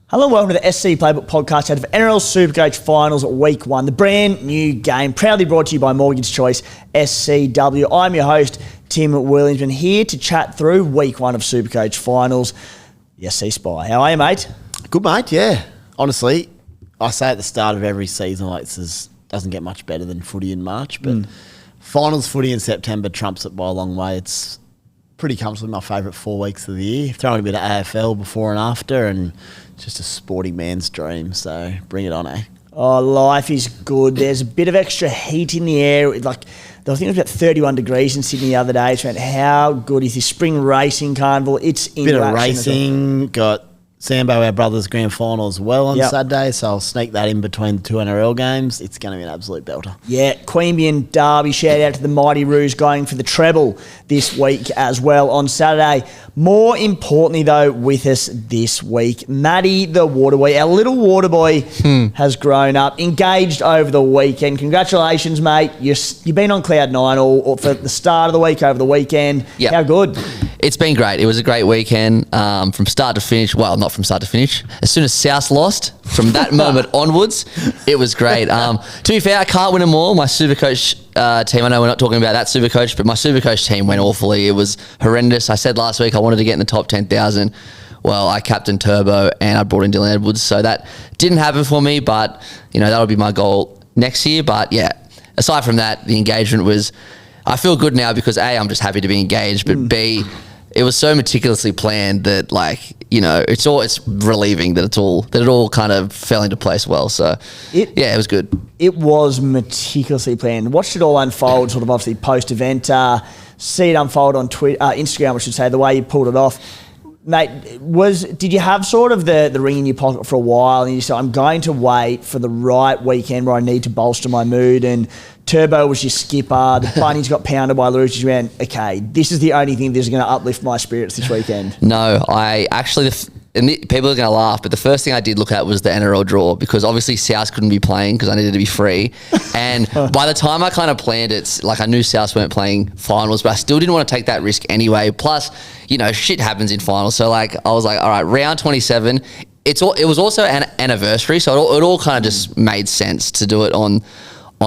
Hello and welcome to the SC Playbook podcast out of NRL Supercoach Finals Week 1, the brand new game, proudly brought to you by Mortgage Choice SCW. I'm your host, Tim Williams, and here to chat through Week 1 of Supercoach Finals, the SC Spy. How are you, mate? Good, mate, yeah. Honestly, I say at the start of every season, like, this doesn't get much better than footy in March, but finals footy in September trumps it by a long way. It's pretty comfortably my favourite 4 weeks of the year. Throwing a bit of AFL before and after, and just a sporting man's dream, so bring it on, eh? Oh, life is good. There's a bit of extra heat in the air. I think it was about 31 degrees in Sydney the other day. It's about how good is this spring racing carnival. It's in bit of racing. Got Sambo, our brother's grand final as well on Saturday, so I'll sneak that in between the two NRL games. It's going to be an absolute belter. Yeah, Queanbeyan Derby. Shout out to the Mighty Roos going for the treble this week as well on Saturday. More importantly, though, with us this week, Matty the Waterboy. Our little Waterboy has grown up, engaged over the weekend. Congratulations, mate. You've been on Cloud 9 all for the start of the week, over the weekend. Yep. How good? It's been great. It was a great weekend from start to finish. Well, not from start to finish. As soon as South lost, from that moment onwards, it was great. To be fair, I can't win them all. My Supercoach team, I know we're not talking about that Supercoach, but my Supercoach team went awfully. It was horrendous. I said last week I wanted to get in the top 10,000. Well, I captained Turbo and I brought in Dylan Edwards, so that didn't happen for me, but that'll be my goal next year. But yeah, aside from that, the engagement was, I feel good now because A, I'm just happy to be engaged, but B, it was so meticulously planned that it's relieving that it all kind of fell into place well. So it was good. It was meticulously planned. Watched it all unfold, sort of obviously post event. See it unfold on Instagram, I should say, the way you pulled it off. Mate, did you have sort of the ring in your pocket for a while and you said, I'm going to wait for the right weekend where I need to bolster my mood, and Turbo was your skipper, the bunnies got pounded by Lewis, you went, okay, this is the only thing that's going to uplift my spirits this weekend? No, I actually, people are going to laugh, but the first thing I did look at was the NRL draw, because obviously South couldn't be playing because I needed to be free. And by the time I kind of planned it, I knew South weren't playing finals, but I still didn't want to take that risk anyway. Plus, shit happens in finals. So I was like, all right, round 27. It was also an anniversary, so it all kind of just made sense to do it on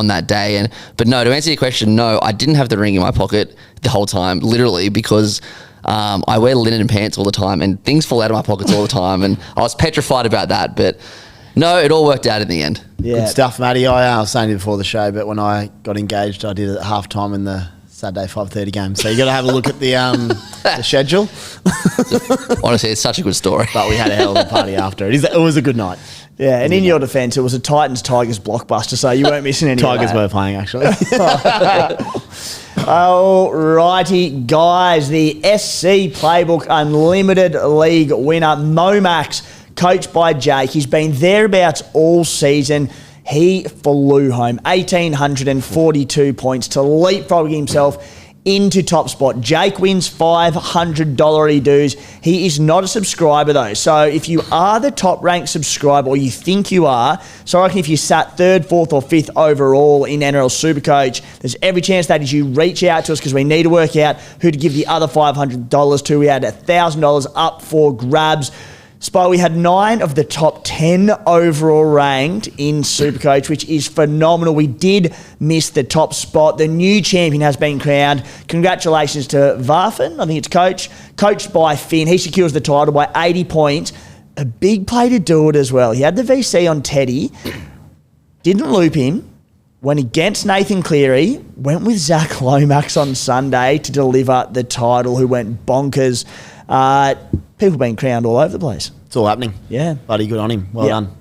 that day. But no, to answer your question, no, I didn't have the ring in my pocket the whole time, literally, because I wear linen pants all the time and things fall out of my pockets all the time, and I was petrified about that. But no, it all worked out in the end. Yeah. Good stuff, Matty. I was saying to you before the show, but when I got engaged, I did it at halftime in the Saturday 5:30 game. So you got to have a look at the schedule. Honestly, it's such a good story. But we had a hell of a party after. It was a good night. Yeah, and in your defence, it was a Titans-Tigers blockbuster, so you weren't missing any Tigers of that. were playing, actually. Alrighty, guys, the SC Playbook Unlimited League winner, Momax, coached by Jake. He's been thereabouts all season. He flew home 1,842 points to leapfrog himself into top spot. Jake wins $500 dues. He is not a subscriber though, so if you are the top ranked subscriber, or you think you are, so I reckon if you sat 3rd, 4th or 5th overall in NRL Supercoach, there's every chance that is you reach out to us, because we need to work out who to give the other $500 to. We had $1,000 up for grabs. Spy, we had 9 of the top 10 overall ranked in Supercoach, which is phenomenal. We did miss the top spot. The new champion has been crowned. Congratulations to Varfin, I think it's coached by Finn. He secures the title by 80 points. A big play to do it as well. He had the VC on Teddy, didn't loop him, went against Nathan Cleary, went with Zach Lomax on Sunday to deliver the title, who went bonkers. People being crowned all over the place. It's all happening. Yeah. Bloody good on him. Well done.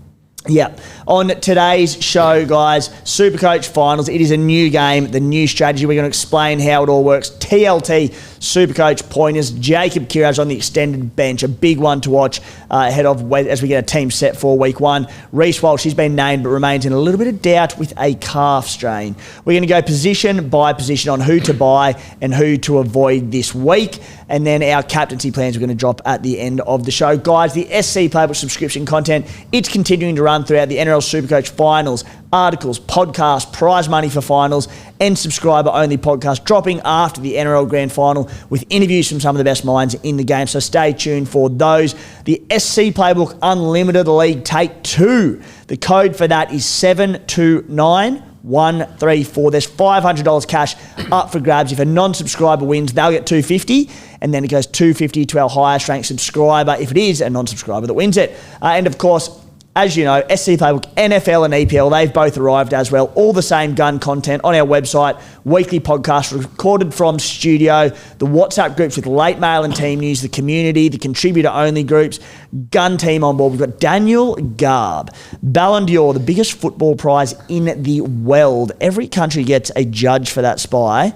Yeah. On today's show, guys, Supercoach Finals. It is a new game, the new strategy. We're going to explain how it all works. TLT, Supercoach pointers. Jacob Kiraz on the extended bench. A big one to watch ahead of as we get a team set for week 1. Reece Walsh, she's been named but remains in a little bit of doubt with a calf strain. We're going to go position by position on who to buy and who to avoid this week. And then our captaincy plans we're going to drop at the end of the show. Guys, the SC Playbook subscription content, it's continuing to run throughout the NRL Supercoach Finals, articles, podcasts, prize money for finals, and subscriber-only podcast dropping after the NRL Grand Final with interviews from some of the best minds in the game. So stay tuned for those. The SC Playbook Unlimited League Take 2. The code for that is 729134. There's $500 cash up for grabs. If a non-subscriber wins, they'll get $250, and then it goes $250 to our highest ranked subscriber if it is a non-subscriber that wins it. And of course, as you know, SC Playbook, NFL and EPL, they've both arrived as well. All the same gun content on our website, weekly podcast recorded from studio, the WhatsApp groups with late mail and team news, the community, the contributor-only groups, gun team on board. We've got Daniel Garb, Ballon d'Or, the biggest football prize in the world. Every country gets a judge for that spy.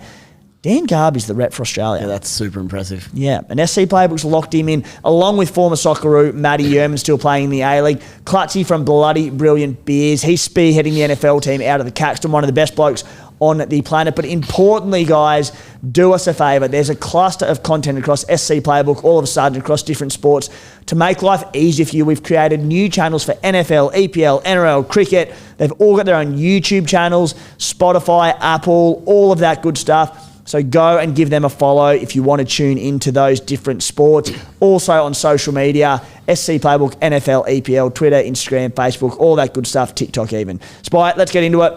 Dan Garb is the rep for Australia. Yeah, that's super impressive. Yeah, and SC Playbook's locked him in, along with former Socceroo Matty Yerman, still playing in the A-League. Clutzy from Bloody Brilliant Beers. He's spearheading the NFL team out of the Caxton, one of the best blokes on the planet. But importantly, guys, do us a favour. There's a cluster of content across SC Playbook, all of a sudden, across different sports. To make life easier for you, we've created new channels for NFL, EPL, NRL, cricket. They've all got their own YouTube channels, Spotify, Apple, all of that good stuff. So go and give them a follow if you want to tune into those different sports. Also on social media, SC Playbook, NFL, EPL, Twitter, Instagram, Facebook, all that good stuff, TikTok even. Spy, let's get into it.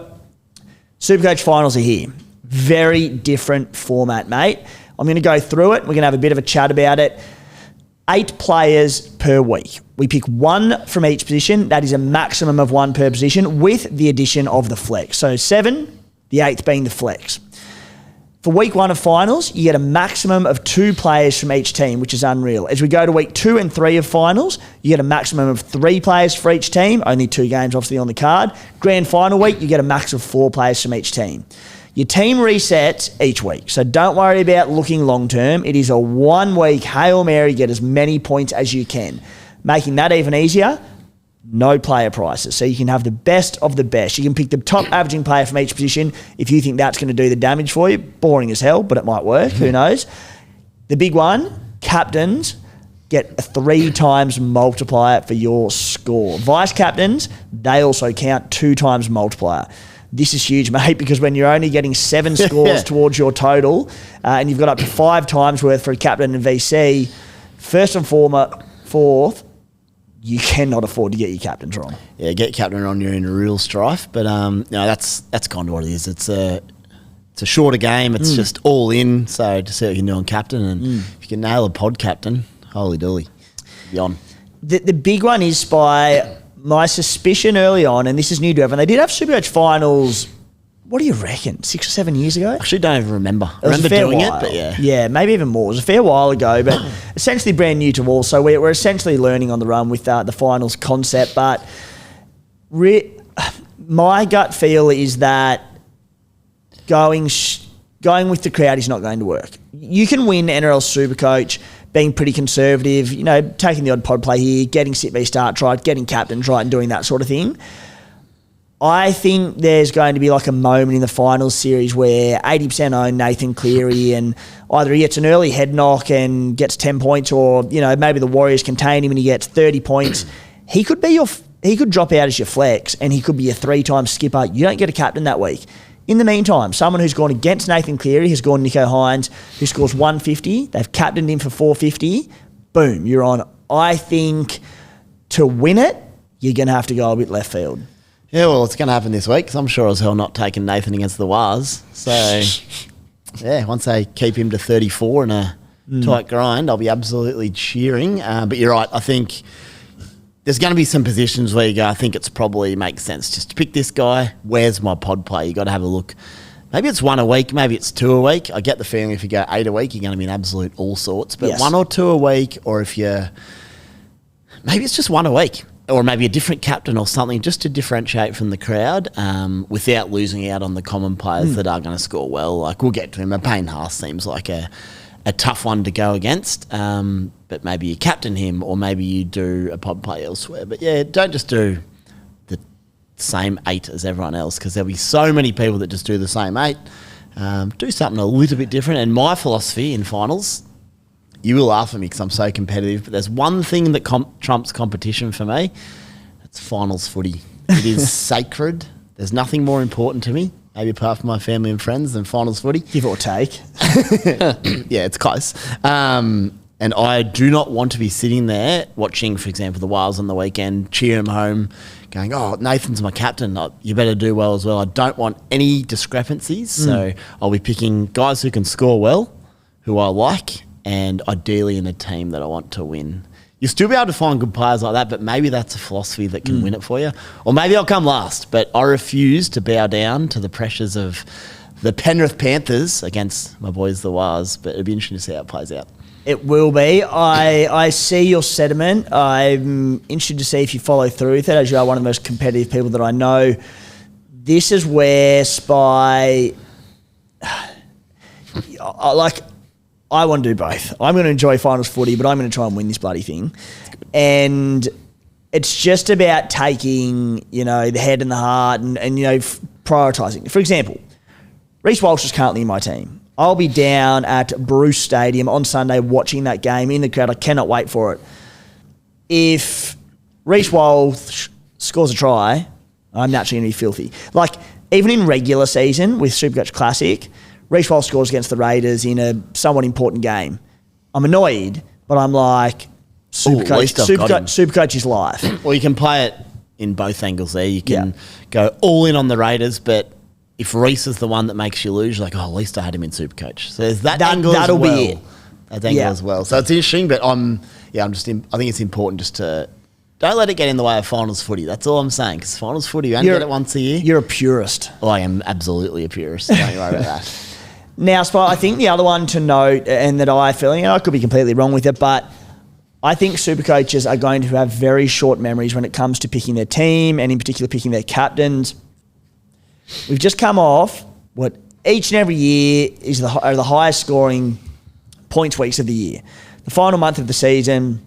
Supercoach finals are here. Very different format, mate. I'm going to go through it. We're going to have a bit of a chat about it. 8 players per week. We pick 1 from each position. That is a maximum of 1 per position with the addition of the flex. So 7, the 8th being the flex. For week 1 of finals, you get a maximum of 2 players from each team, which is unreal. As we go to week 2 and 3 of finals, you get a maximum of 3 players for each team, only 2 games obviously on the card. Grand final week, you get a max of 4 players from each team. Your team resets each week, so don't worry about looking long term. It is a 1-week Hail Mary, get as many points as you can. Making that even easier, no player prices. So you can have the best of the best. You can pick the top averaging player from each position if you think that's going to do the damage for you. Boring as hell, but it might work. Who knows? The big one, captains get a 3 times multiplier for your score. Vice captains, they also count 2 times multiplier. This is huge, mate, because when you're only getting 7 scores towards your total and you've got up to 5 times worth for a captain and VC, first and fourth, you cannot afford to get your captains wrong. Yeah, get captain wrong, you're in a real strife. But no, that's kind of what it is. It's a shorter game. It's just all in. So to see what you can do on captain, and if you can nail a pod captain, holy dooly, be on. The big one is by my suspicion early on, and this is new to everyone. They did have Supercoach finals. What do you reckon? 6 or 7 years ago? I actually don't even remember. I remember doing while. it, but yeah. Yeah, maybe even more. It was a fair while ago, but essentially brand new to all. So we're essentially learning on the run with the finals concept. But my gut feel is that going with the crowd is not going to work. You can win NRL Supercoach being pretty conservative, taking the odd pod play here, getting sit v start right, getting captains right and doing that sort of thing. I think there's going to be like a moment in the finals series where 80% own Nathan Cleary, and either he gets an early head knock and gets 10 points, or maybe the Warriors contain him and he gets 30 points. He could drop out as your flex, and he could be a 3-time skipper. You don't get a captain that week. In the meantime, someone who's gone against Nathan Cleary has gone Nicho Hines, who scores 150. They've captained him for 450. Boom, you're on. I think to win it, you're going to have to go a bit left field. Yeah, well, it's going to happen this week, because I'm sure as hell not taking Nathan against the Wars. So, yeah, once they keep him to 34 in a tight grind, I'll be absolutely cheering. But you're right. I think there's going to be some positions where you go, I think it's probably makes sense just to pick this guy. Where's my pod play? You got to have a look. Maybe it's 1 a week. Maybe it's 2 a week. I get the feeling if you go 8 a week, you're going to be an absolute all sorts. But 1 or 2 a week, or if you're... Maybe it's just 1 a week. Or maybe a different captain or something, just to differentiate from the crowd without losing out on the common players that are going to score well. Like, we'll get to him. Payne Haas seems like a tough one to go against, but maybe you captain him, or maybe you do a pod play elsewhere. But yeah, don't just do the same 8 as everyone else, because there'll be so many people that just do the same 8. Do something a little bit different. And my philosophy in finals... You will laugh at me because I'm so competitive, but there's one thing that trumps competition for me. It's finals footy. It is sacred. There's nothing more important to me. maybe apart from my family and friends, than finals footy. Give or take. Yeah, it's close. And I do not want to be sitting there watching, for example, the Wales on the weekend, cheer them home, going, oh, Nathan's my captain. You better do well as well. I don't want any discrepancies. So I'll be picking guys who can score well, who I like, and ideally in a team that I want to win. You'll still be able to find good players like that, but maybe that's a philosophy that can win it for you. Or maybe I'll come last, but I refuse to bow down to the pressures of the Penrith Panthers against my boys, the Wars. But it'll be interesting to see how it plays out. It will be. I see your sentiment. I'm interested to see if you follow through with it, as you are one of the most competitive people that I know. This is where Spy... I want to do both. I'm going to enjoy finals footy, but I'm going to try and win this bloody thing. And it's just about taking, the head and the heart and prioritising. For example, Reece Walsh is currently in my team. I'll be down at Bruce Stadium on Sunday watching that game in the crowd. I cannot wait for it. If Reece Walsh scores a try, I'm naturally going to be filthy. Like, even in regular season with Supercoach Classic, Reece Walsh scores against the Raiders in a somewhat important game. I'm annoyed, but I'm like, Supercoach is life. Well, you can play it in both angles there. You can go all in on the Raiders, but if Reece is the one that makes you lose, you're like, at least I had him in Supercoach. So there's that angle as well. That'll be it. That angle as well. So it's interesting, but I think it's important just to don't let it get in the way of finals footy. That's all I'm saying, because finals footy, you only get it once a year. You're a purist. Oh, I am absolutely a purist. Don't you worry about that. Now, Spy, I think the other one to note, and that I feel, I could be completely wrong with it, but I think Supercoaches are going to have very short memories when it comes to picking their team, and in particular picking their captains. We've just come off what each and every year are the highest scoring points weeks of the year. The final month of the season,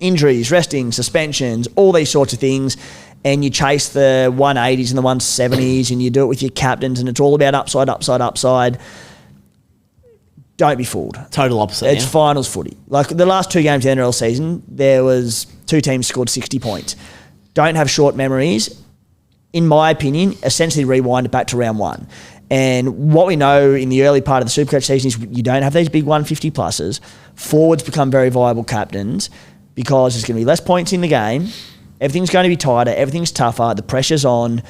injuries, resting, suspensions, all these sorts of things, and you chase the 180s and the 170s, and you do it with your captains, and it's all about upside, upside, upside. Don't be fooled. Total opposite. It's finals footy. Like the last two games of the NRL season, there was two teams scored 60 points. Don't have short memories. In my opinion, essentially rewind it back to round one. And what we know in the early part of the Supercoach season is you don't have these big 150 pluses. Forwards become very viable captains because there's going to be less points in the game. Everything's going to be tighter. Everything's tougher. The pressure's on.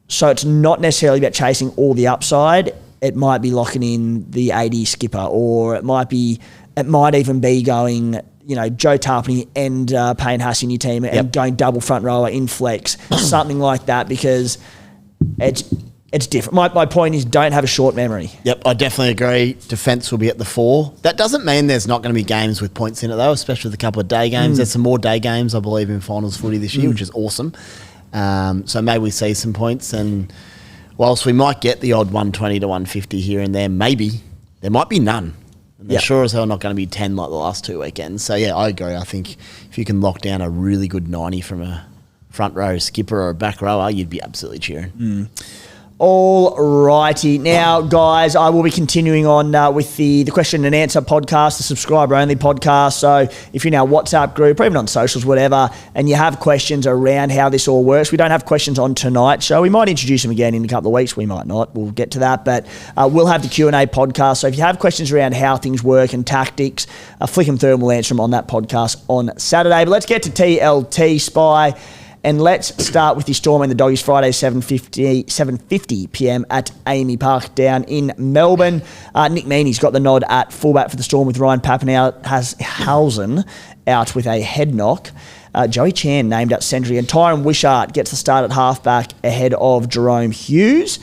So it's not necessarily about chasing all the upside. It might be locking in the 80 skipper, or it might even be going, Joe Tarpany and Payne Haas in your team and going double front rower in flex, something like that, because it's different. My point is, don't have a short memory. Yep, I definitely agree. Defence will be at the 4. That doesn't mean there's not going to be games with points in it, though, especially with a couple of day games. There's some more day games, I believe, in finals footy this year, which is awesome. So maybe we see some points, and whilst we might get the odd 120 to 150 here and there, maybe there might be none. And they're sure as hell not going to be 10 like the last two weekends. So, I agree. I think if you can lock down a really good 90 from a front row skipper or a back rower, you'd be absolutely cheering. All righty. Now, guys, I will be continuing on with the question and answer podcast, the subscriber-only podcast. So if you're in our WhatsApp group or even on socials, whatever, and you have questions around how this all works, we don't have questions on tonight's show. We might introduce them again in a couple of weeks. We might not. We'll get to that. But we'll have the Q&A podcast. So if you have questions around how things work and tactics, flick them through and we'll answer them on that podcast on Saturday. But let's get to TLT, Spy. And let's start with the Storm and the Doggies Friday, 7:50 p.m. at Amy Park down in Melbourne. Nick Meaney's got the nod at fullback for the Storm with Ryan Pappenhausen out with a head knock. Joey Chan named at century, and Tyron Wishart gets the start at halfback ahead of Jerome Hughes.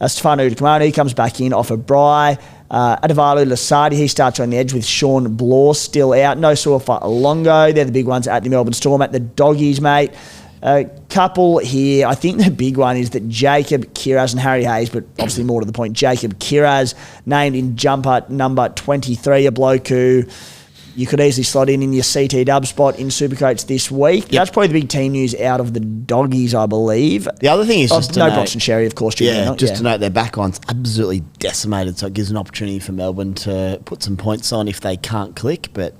Stefano Udikamanu comes back in off of Bry. Adavalu Lasardi, he starts on the edge with Sean Blore still out. No Suafa Alongo. They're the big ones at the Melbourne Storm. At the Doggies, mate, a couple here. I think the big one is that Jacob Kiraz and Harry Hayes, but obviously more to the point, Jacob Kiraz named in jumper number 23, a bloke who you could easily slot in your CT dub spot in Supercoach this week. That's probably the big team news out of the Doggies, I believe. The other thing is just to note, Boston Sherry, of course. To note their back line's absolutely decimated, so it gives an opportunity for Melbourne to put some points on if they can't click, but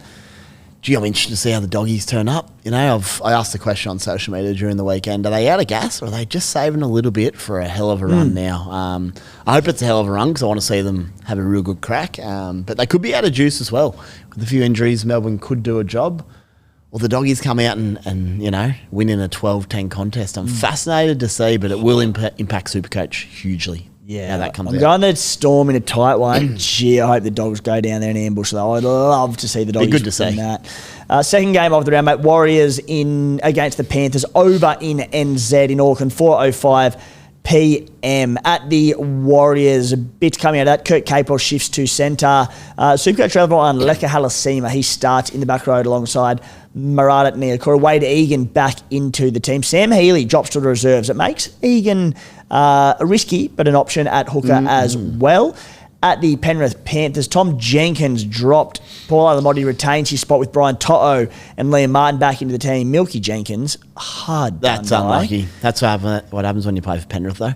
gee, I'm interested to see how the doggies turn up. You know, I asked the question on social media during the weekend, are they out of gas or are they just saving a little bit for a hell of a run now? I hope it's a hell of a run because I want to see them have a real good crack. But they could be out of juice as well. With a few injuries, Melbourne could do a job. Or the doggies come out and you know, win in a 12-10 contest. I'm fascinated to see, but it will impact Supercoach hugely. Yeah, how that comes I'm out. going to Storm in a tight one. Gee, I hope the Dogs go down there and ambush though. I'd love to see the Dogs good to see. win that. Second game of the round, mate. Warriors against the Panthers over in NZ in Auckland, 4:05 p.m. at the Warriors. Bits coming out of that. Kurt Capel shifts to centre. Supercoach relevant on Leka Halasima. He starts in the back row alongside Murata Niakura. Wade Egan back into the team. Sam Healy drops to the reserves. It makes Egan risky, but an option at hooker as well. At the Penrith Panthers, Tom Jenkins dropped. Paul Alamotti retains his spot with Brian To'o and Liam Martin back into the team. Milky Jenkins, hard done. That's unlucky. That's what happens when you play for Penrith, though.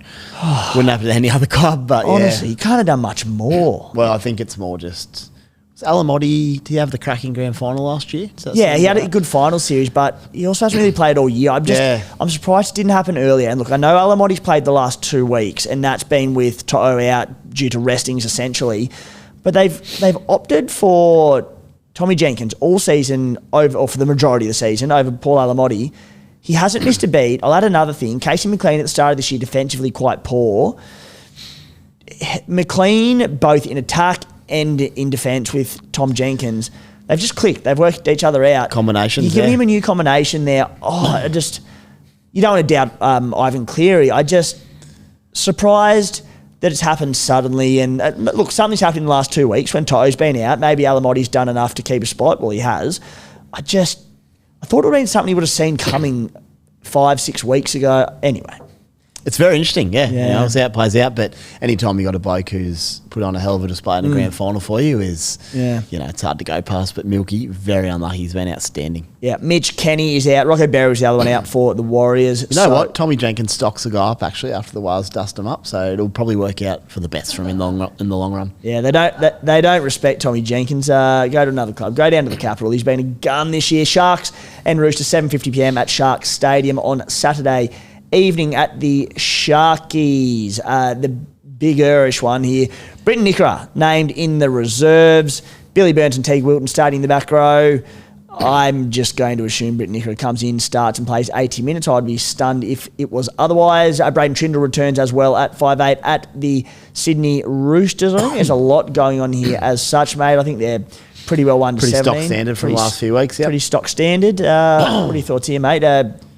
Wouldn't happen to any other club, but honestly, he can't have done much more. Well, I think it's more just... Was Alamotti, did he have the cracking grand final last year? Yeah, he had a good final series, but he also hasn't really played all year. I'm surprised it didn't happen earlier. And look, I know Alamotti's played the last 2 weeks, and that's been with To'o out due to restings essentially. But they've opted for Tommy Jenkins all season over, or for the majority of the season, over Paul Alamotti. He hasn't missed a beat. I'll add another thing. Casey McLean at the start of this year defensively quite poor. McLean both in attack and in defence with Tom Jenkins, they've just clicked. They've worked each other out. Combinations. You're giving him a new combination there. You don't want to doubt Ivan Cleary. I just surprised that it's happened suddenly. And look, something's happened in the last 2 weeks when To'o's been out. Maybe Alamotti's done enough to keep a spot. Well, he has. I thought it would have been something he would have seen coming 5-6 weeks ago. Anyway. It's very interesting, yeah. You know, it's out, plays out, but anytime you got a bloke who's put on a hell of a display in a grand final for you is, you know, it's hard to go past. But Milky, very unlucky. He's been outstanding. Yeah, Mitch Kenny is out. Rocco Berry was the other one out for the Warriors. You know what? Tommy Jenkins stocks will go up actually after the Wales dust him up, so it'll probably work out for the best from in the long run. Yeah, they don't respect Tommy Jenkins. Go to another club. Go down to the capital. He's been a gun this year. Sharks and Roosters, 7:50 p.m. at Sharks Stadium on Saturday evening at the Sharkies. The big Irish one here. Britton Nickera named in the reserves. Billy Burns and Teague Wilton starting in the back row. I'm just going to assume Britton Nickera comes in, starts and plays 80 minutes. I'd be stunned if it was otherwise. Braden Trindle returns as well at 5'8" at the Sydney Roosters. I think there's a lot going on here as such, mate. I think they're pretty well 1-17. Pretty stock standard from the last few weeks, yeah. Pretty stock standard. What are your thoughts here, mate?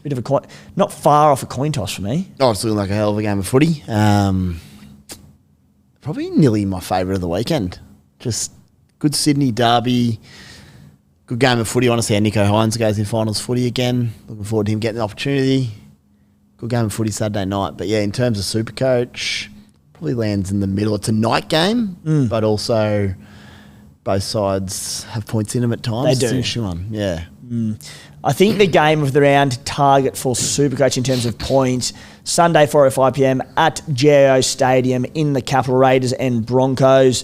Bit of a coin, not far off a coin toss for me. Oh, it's looking like a hell of a game of footy. Probably nearly my favourite of the weekend. Just good Sydney derby, good game of footy. I want to see how Nico Hines goes in finals footy again. Looking forward to him getting the opportunity. Good game of footy Saturday night. But yeah, in terms of Supercoach, probably lands in the middle. It's a night game, but also both sides have points in them at times. They do. It's an one, yeah. I think the game of the round target for Supercoach in terms of points, Sunday 4:05 p.m. at GAO Stadium in the capital, Raiders and Broncos.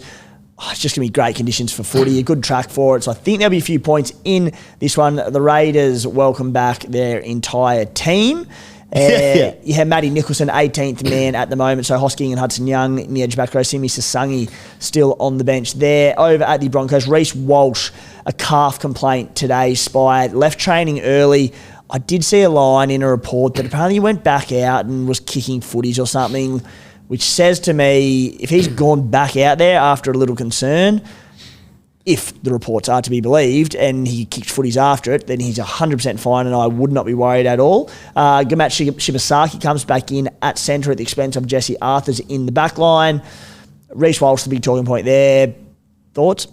It's just going to be great conditions for footy, a good track for it. So I think there'll be a few points in this one. The Raiders welcome back their entire team. You have Matty Nicholson, 18th man at the moment. So Hosking and Hudson Young in the edge back row. Simi Sasangi still on the bench there. Over at the Broncos, Reece Walsh, a calf complaint today, spied. Left training early. I did see a line in a report that apparently he went back out and was kicking footies or something, which says to me, if he's gone back out there after a little concern, if the reports are to be believed, and he kicked footies after it, then he's 100% fine and I would not be worried at all. Gamat Shibasaki comes back in at centre at the expense of Jesse Arthurs in the back line. Reece Walsh, the big talking point there. Thoughts?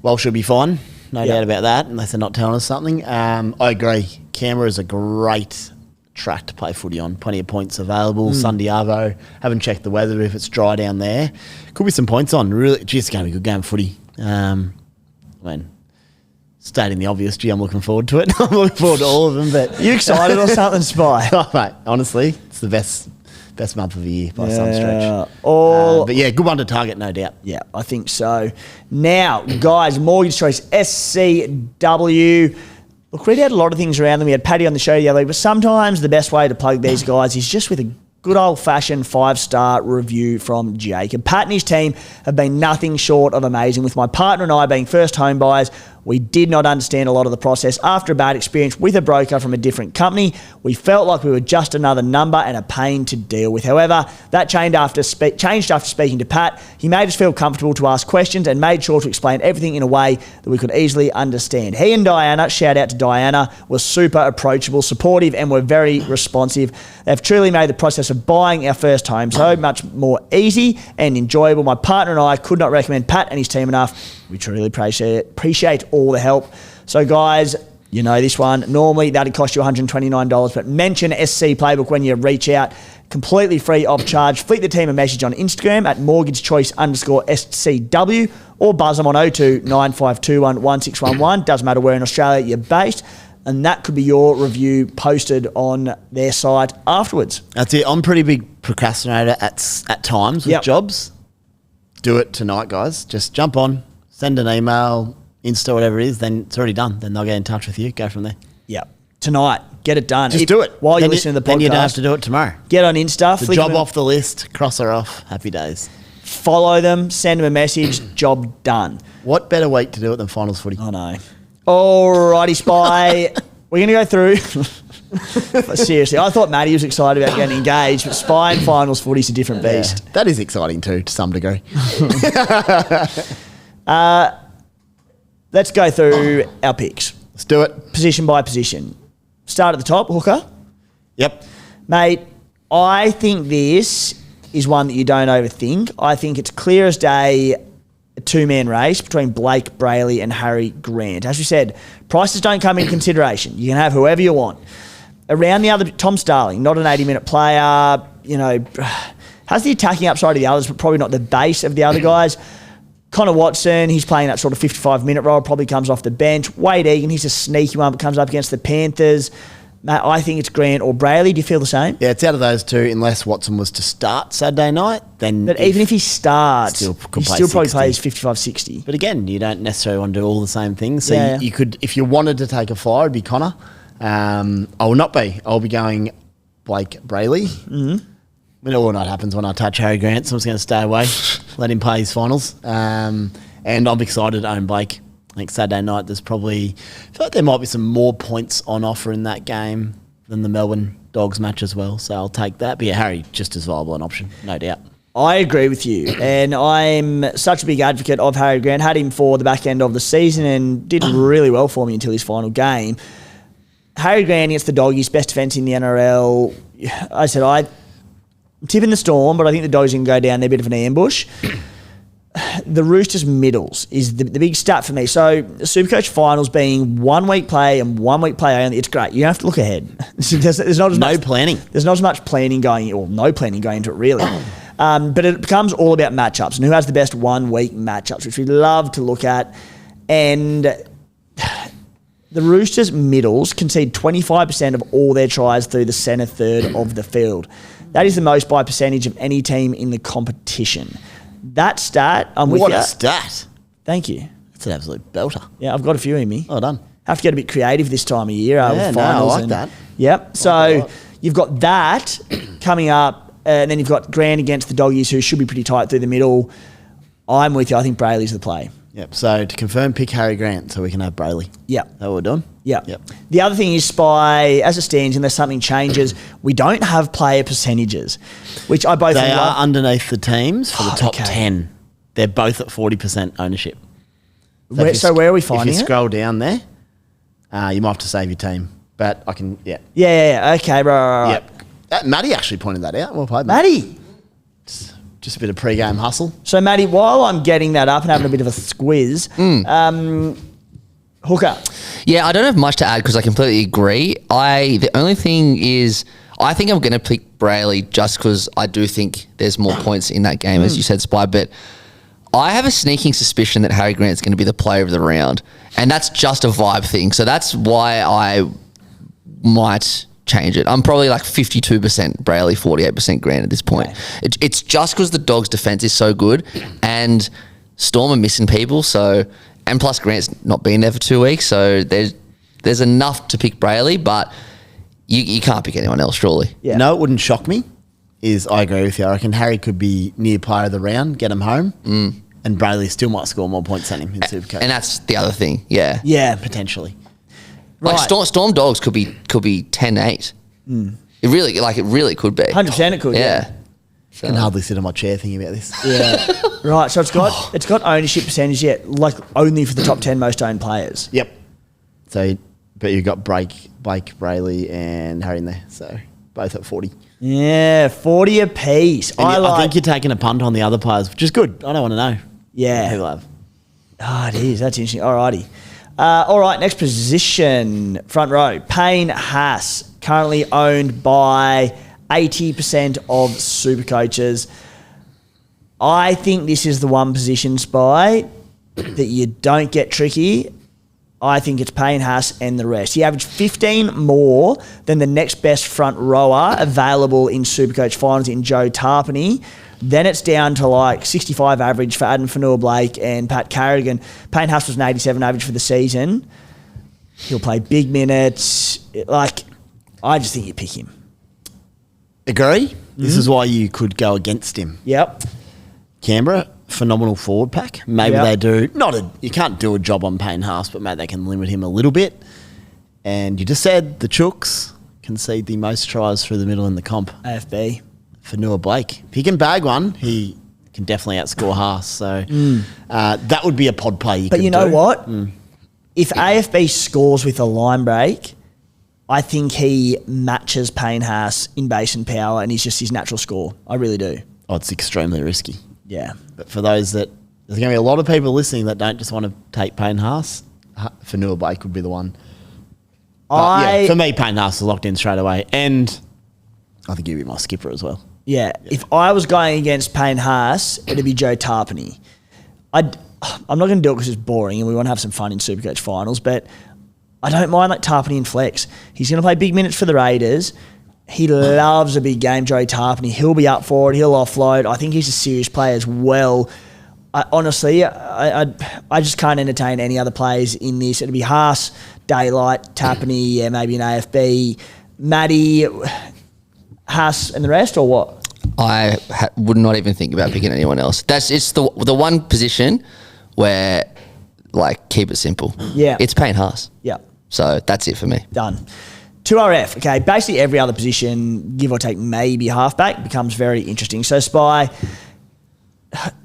Walsh should be fine. No doubt about that, unless they're not telling us something. I agree. Canberra is a great track to play footy on. Plenty of points available. Sunday Arvo. Haven't checked the weather if it's dry down there. Could be some points on. Really, just going to be a good game of footy. Stating the obvious, I'm looking forward to it. I'm looking forward to all of them. But you excited or something, Spy? Oh, mate, honestly, it's the best Best month of the year by some stretch. But yeah, good one to target, no doubt. Yeah, I think so. Now, guys, mortgage choice, SCW. Look, we had a lot of things around them. We had Paddy on the show the other week, but sometimes the best way to plug these guys is just with a good old-fashioned 5-star review from Jacob. Pat and his team have been nothing short of amazing. With my partner and I being first home buyers, we did not understand a lot of the process. After a bad experience with a broker from a different company, we felt like we were just another number and a pain to deal with. However, that changed after speaking to Pat. He made us feel comfortable to ask questions and made sure to explain everything in a way that we could easily understand. He and Diana, shout out to Diana, were super approachable, supportive, and were very responsive. They've truly made the process of buying our first home so much more easy and enjoyable. My partner and I could not recommend Pat and his team enough. We truly appreciate all the help. So, guys, you know this one. Normally, that'd cost you $129, but mention SC Playbook when you reach out. Completely free of charge. Flick the team a message on Instagram at mortgagechoice_SCW or buzz them on 02 9521 1611. Doesn't matter where in Australia you're based. And that could be your review posted on their site afterwards. That's it. I'm a pretty big procrastinator at times with jobs. Do it tonight, guys. Just jump on, send an email, Insta, whatever it is, then it's already done. Then they'll get in touch with you. Go from there. Yeah. Tonight. Get it done. Just do it. While you're listening to the podcast. Then you don't have to do it tomorrow. Get on Insta. The job off the list. Cross her off. Happy days. Follow them. Send them a message. Job done. What better week to do it than finals footy? I know. Alrighty, Spy. We're going to go through. Seriously, I thought Matty was excited about getting engaged, but Spy and finals footy's a different beast. Yeah, that is exciting too, to some degree. Let's go through our picks. Let's do it. Position by position. Start at the top, hooker. Yep. Mate, I think this is one that you don't overthink. I think it's clear as day a two-man race between Blake, Brailey and Harry Grant. As we said, prices don't come into consideration. You can have whoever you want. Around the other, Tom Starling, not an 80-minute player, you know, has the attacking upside of the others, but probably not the base of the other guys. Connor Watson, he's playing that sort of 55-minute role, probably comes off the bench. Wade Egan, he's a sneaky one, but comes up against the Panthers. Matt, I think it's Grant or Brailey. Do you feel the same? Yeah, it's out of those two, unless Watson was to start Saturday night. Then, but even if he starts, he still probably plays 55-60. But again, you don't necessarily want to do all the same things. So you could, if you wanted to take a flyer, it'd be Connor. I will not be. I'll be going Blake Brailey. Mm-hmm. We know what happens when I touch Harry Grant, so I'm just going to stay away, let him play his finals. And I'm excited to own Blake. I think Saturday night I feel like there might be some more points on offer in that game than the Melbourne Dogs match as well. So I'll take that. But yeah, Harry, just as viable an option, no doubt. I agree with you. And I'm such a big advocate of Harry Grant. Had him for the back end of the season and did really well for me until his final game. Harry Grant against the Doggies, best defence in the NRL. I said I'm tipping the Storm, but I think the Dogs can go down. They're a bit of an ambush. The Roosters middles is the big stat for me. So the Supercoach finals being 1 week play and 1 week play only, it's great. You don't have to look ahead. There's not as much planning. There's not as much planning going, or no planning going into it really. But it becomes all about matchups and who has the best 1 week matchups, which we love to look at. And the Roosters middles concede 25% of all their tries through the centre third of the field. That is the most by percentage of any team in the competition. That stat, I'm with you. What a stat. Thank you. It's an absolute belter. Yeah, I've got a few in me. Well done. Have to get a bit creative this time of year with finals. I like that. Yep. So you've got that coming up, and then you've got Grant against the Doggies, who should be pretty tight through the middle. I'm with you. I think Brailey's the play. Yep. So to confirm, pick Harry Grant so we can have Brailey. Yep. Is that what we're doing? Yep. Yep. The other thing is, Spy, as it stands, unless something changes, we don't have player percentages, which I both They love. are underneath the teams for the top 10. They're both at 40% ownership. So where are we finding it? If you scroll down there, you might have to save your team. But I can, Yeah. Okay, right. Yep. Matty actually pointed that out. Well played, Matty. Just a bit of pre-game hustle. So, Matty, while I'm getting that up and having a bit of a squiz, hooker. Yeah, I don't have much to add because I completely agree. The only thing is, I think I'm going to pick Brailey just because I do think there's more points in that game, as you said, Spy. But I have a sneaking suspicion that Harry Grant's going to be the player of the round, and that's just a vibe thing. So that's why I might change it. I'm probably like 52% Brailey, 48% Grant at this point. Okay. It's just because the Dogs' defense is so good and Storm are missing people. So, and plus Grant's not been there for 2 weeks. So there's enough to pick Brailey, but you can't pick anyone else, surely. Yeah. No, it wouldn't shock me. I agree with you. I reckon Harry could be near player of the round, get him home, and Brailey still might score more points than him in Supercoach. And that's the other thing. Yeah. Yeah. Potentially. Like Right. Storm Dogs could be 10-8. It really could be. 100% it could, yeah. I can hardly sit on my chair thinking about this. Yeah. Right, so it's got ownership percentage yet, like only for the top 10 most owned players. Yep. So, but you've got Blake, Brailey, and Harry in there. So both at 40. Yeah, 40 apiece. And I think you're taking a punt on the other players, which is good. I don't want to know. Yeah. Who have. Oh, it is. That's interesting. Alrighty. All right, next position, front row. Payne Haas, currently owned by 80% of Supercoaches. I think this is the one position, Spy, that you don't get tricky. I think it's Payne Haas and the rest. He averaged 15 more than the next best front rower available in Supercoach finals in Joe Tarpany. Then it's down to like 65 average for Adam Fanua-Blake and Pat Carrigan. Payne Haas was an 87 average for the season. He'll play big minutes. I just think you pick him. Agree. This is why you could go against him. Yep. Canberra, phenomenal forward pack. Maybe Yep. they do. You can't do a job on Payne Haas, but maybe they can limit him a little bit. And you just said the Chooks concede the most tries through the middle in the comp. AFB. Fanua-Blake. If he can bag one, he can definitely outscore Haas. So that would be a pod play. But you know what? If AFB scores with a line break, I think he matches Payne Haas in base and power, and he's just his natural score. I really do. Oh, it's extremely risky. Yeah. But for those there's going to be a lot of people listening that don't just want to take Payne Haas, Fanua-Blake would be the one. But for me, Payne Haas is locked in straight away. And I think he'd be my skipper as well. Yeah. If I was going against Payne Haas, it'd be Joe Tarpany. I'm not going to do it because it's boring and we want to have some fun in Supercoach finals, but I don't mind like Tarpany and flex. He's going to play big minutes for the Raiders. He loves a big game, Joe Tarpany. He'll be up for it. He'll offload. I think he's a serious player as well. Honestly, I just can't entertain any other players in this. It'd be Haas, Daylight, Tarpany, maybe an AFB, Matty, Haas and the rest, or what? I would not even think about picking anyone else. It's the one position where, like, keep it simple. Yeah. It's Payne Haas. Yeah. So that's it for me. Done. 2RF. Okay, basically every other position, give or take maybe halfback, becomes very interesting. So Spy,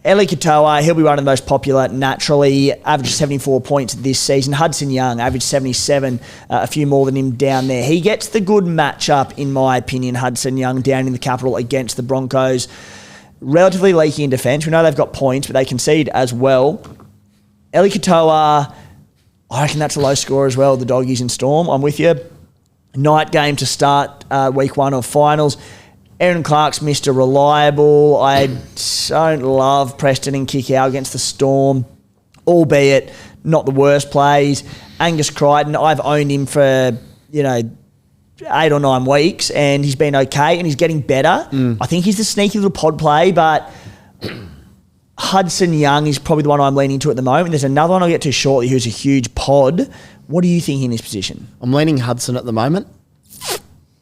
Eli Katoa, he'll be one of the most popular naturally, averaged 74 points this season. Hudson Young, averaged 77, a few more than him down there. He gets the good matchup, in my opinion, Hudson Young, down in the capital against the Broncos. Relatively leaky in defence. We know they've got points, but they concede as well. Eli Katoa, I reckon that's a low score as well, the Doggies in Storm. I'm with you. Night game to start week one of finals. Aaron Clark's Mr. Reliable. I don't love Preston and Kick-Out against the Storm, albeit not the worst plays. Angus Crichton, I've owned him for, 8 or 9 weeks, and he's been okay, and he's getting better. I think he's the sneaky little pod play, but Hudson Young is probably the one I'm leaning to at the moment. There's another one I'll get to shortly who's a huge pod. What do you think in this position? I'm leaning Hudson at the moment.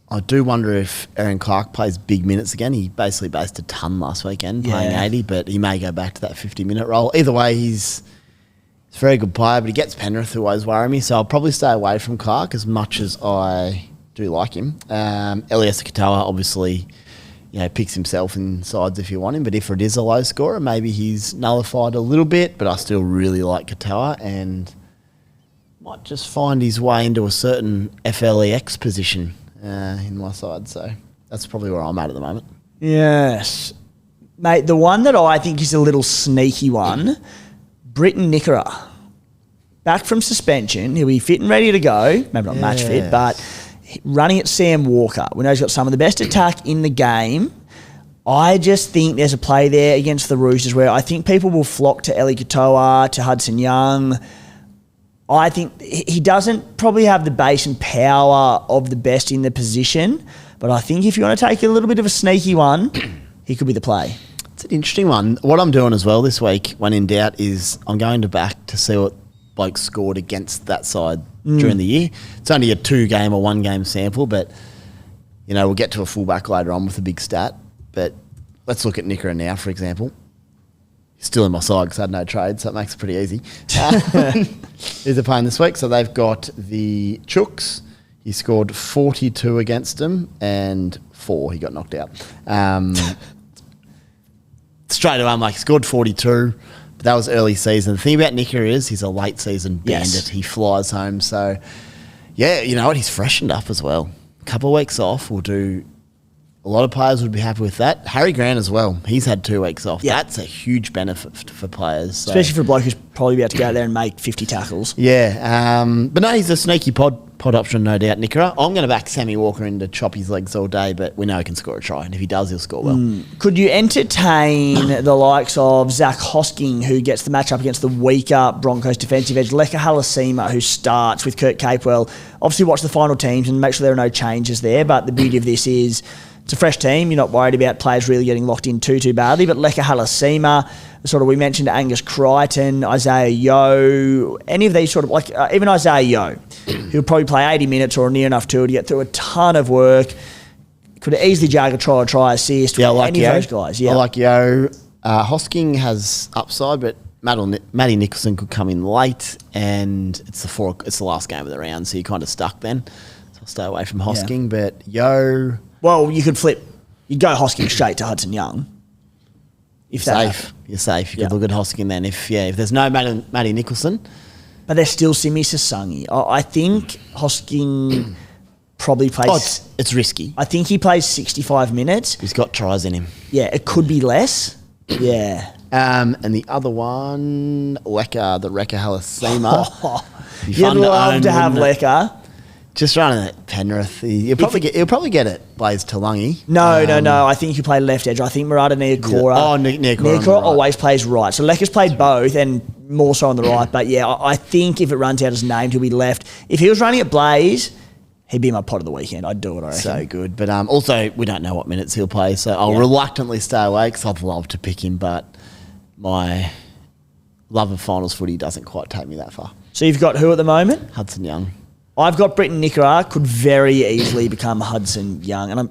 I do wonder if Aaron Clark plays big minutes again. He basically based a ton last weekend, playing 80, but he may go back to that 50-minute role. Either way, he's a very good player, but he gets Penrith, who always worry me, so I'll probably stay away from Clark as much as I do like him. Elias Katoa obviously picks himself in sides if you want him, but if it is a low scorer, maybe he's nullified a little bit, but I still really like Katoa and might just find his way into a certain FLEX position in my side. So that's probably where I'm at the moment. Yes. Mate, the one that I think is a little sneaky one, Britton Nickera. Back from suspension. He'll be fit and ready to go. Maybe not match fit, but running at Sam Walker. We know he's got some of the best attack in the game. I just think there's a play there against the Roosters where I think people will flock to Eli Katoa, to Hudson Young. I think he doesn't probably have the base and power of the best in the position, but I think if you want to take a little bit of a sneaky one, he could be the play. It's an interesting one. What I'm doing as well this week, when in doubt, is I'm going to back to see what blokes scored against that side during the year. It's only a 2-game or 1-game sample, but we'll get to a fullback later on with a big stat. But let's look at Nickera now, for example. He's still in my side because I had no trade, so it makes it pretty easy. Who's they playing this week? So they've got the Chooks. He scored 42 against them and 4. He got knocked out. Straight away, I'm like, he scored 42. But that was early season. The thing about Nickera is he's a late season bandit. Yes. He flies home. So, yeah, you know what? He's freshened up as well. A couple of weeks off will do. A lot of players would be happy with that. Harry Grant as well. He's had 2 weeks off. Yeah. That's a huge benefit for players. So. Especially for a bloke who's probably about to go out there and make 50 tackles. Yeah. But no, he's a sneaky pod option, no doubt, Nickera. I'm going to back Sammy Walker in to chop his legs all day, but we know he can score a try, and if he does, he'll score well. Could you entertain the likes of Zach Hosking, who gets the matchup against the weaker Broncos defensive edge, Leka Halasima, who starts with Kurt Capewell? Obviously, watch the final teams and make sure there are no changes there, but the beauty of this is it's a fresh team. You're not worried about players really getting locked in too badly, but Leka Halasima, we mentioned Angus Crichton, Isaiah Yeo, any of these even Isaiah Yeo, who'll probably play 80 minutes or near enough to get through a ton of work. Could easily jag a try assist. Yeah, I like any Yeo. of those guys. Yeah, I like Yeo. Hosking has upside, but Matty Nicholson could come in late, and it's the last game of the round, so you're kind of stuck then. So I'll stay away from Hosking, but Yeo... Well, you could flip. You'd go Hosking straight to Hudson Young. You're safe. You could look at Hosking then. If there's no Matty Nicholson. But there's still Simi Sasangi. I think Hosking probably plays... it's risky. I think he plays 65 minutes. He's got tries in him. Yeah, it could be less. Yeah. And the other one, Leka, the Reka Halasima. You'd love to have Leka. Just running at Penrith. He'll probably get it, Blaze Talangi. No. I think he play left edge. I think Murata Niakora. Niakora always plays right. So Leka's played both and more so on the right. But yeah, I think if it runs out as named, he'll be left. If he was running at Blaze, he'd be my pot of the weekend. I'd do it, I reckon. So good. But also, we don't know what minutes he'll play. So I'll reluctantly stay away because I'd love to pick him. But my love of finals footy doesn't quite take me that far. So you've got who at the moment? Hudson Young. I've got Britton Nickera, could very easily become Hudson Young. And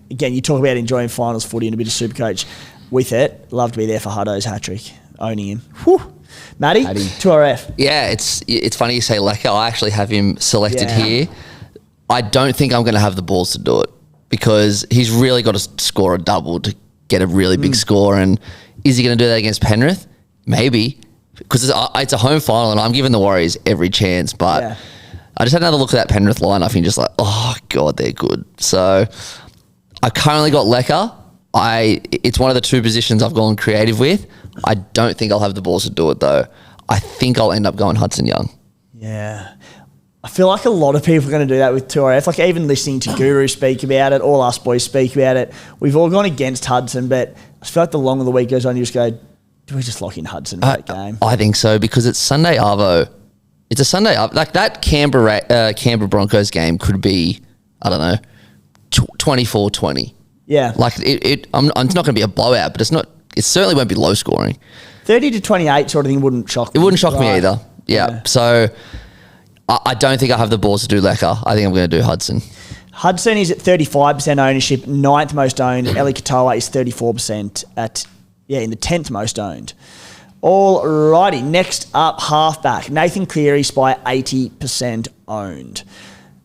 again, you talk about enjoying finals footy and a bit of Supercoach with it. Love to be there for Huddo's hat-trick, owning him. Whew. Matty, 2RF. Yeah, it's funny you say Leka. I actually have him selected here. I don't think I'm going to have the balls to do it because he's really got to score a double to get a really big score. And is he going to do that against Penrith? Maybe, because it's a home final and I'm giving the Warriors every chance, but... I just had another look at that Penrith lineup and just like, oh, God, they're good. So I currently got Leka. It's one of the 2 positions I've gone creative with. I don't think I'll have the balls to do it, though. I think I'll end up going Hudson Young. Yeah. I feel like a lot of people are going to do that with 2RF. Like even listening to Guru speak about it, all us boys speak about it. We've all gone against Hudson, but I feel like the longer the week goes on, you just go, do we just lock in Hudson for that game? I think so because it's Sunday Arvo. It's a Sunday up. Like that Canberra Broncos game could be, I don't know, 24-20. Yeah. Like it's not going to be a blowout, but it certainly won't be low scoring. 30-28 sort of thing wouldn't shock me. It wouldn't shock me either. Yeah. So I don't think I have the balls to do Leka. I think I'm going to do Hudson. Hudson is at 35% ownership, 9th most owned. Eli Katoa is 34% in the 10th most owned. Alrighty, next up, halfback. Nathan Cleary's by 80% owned.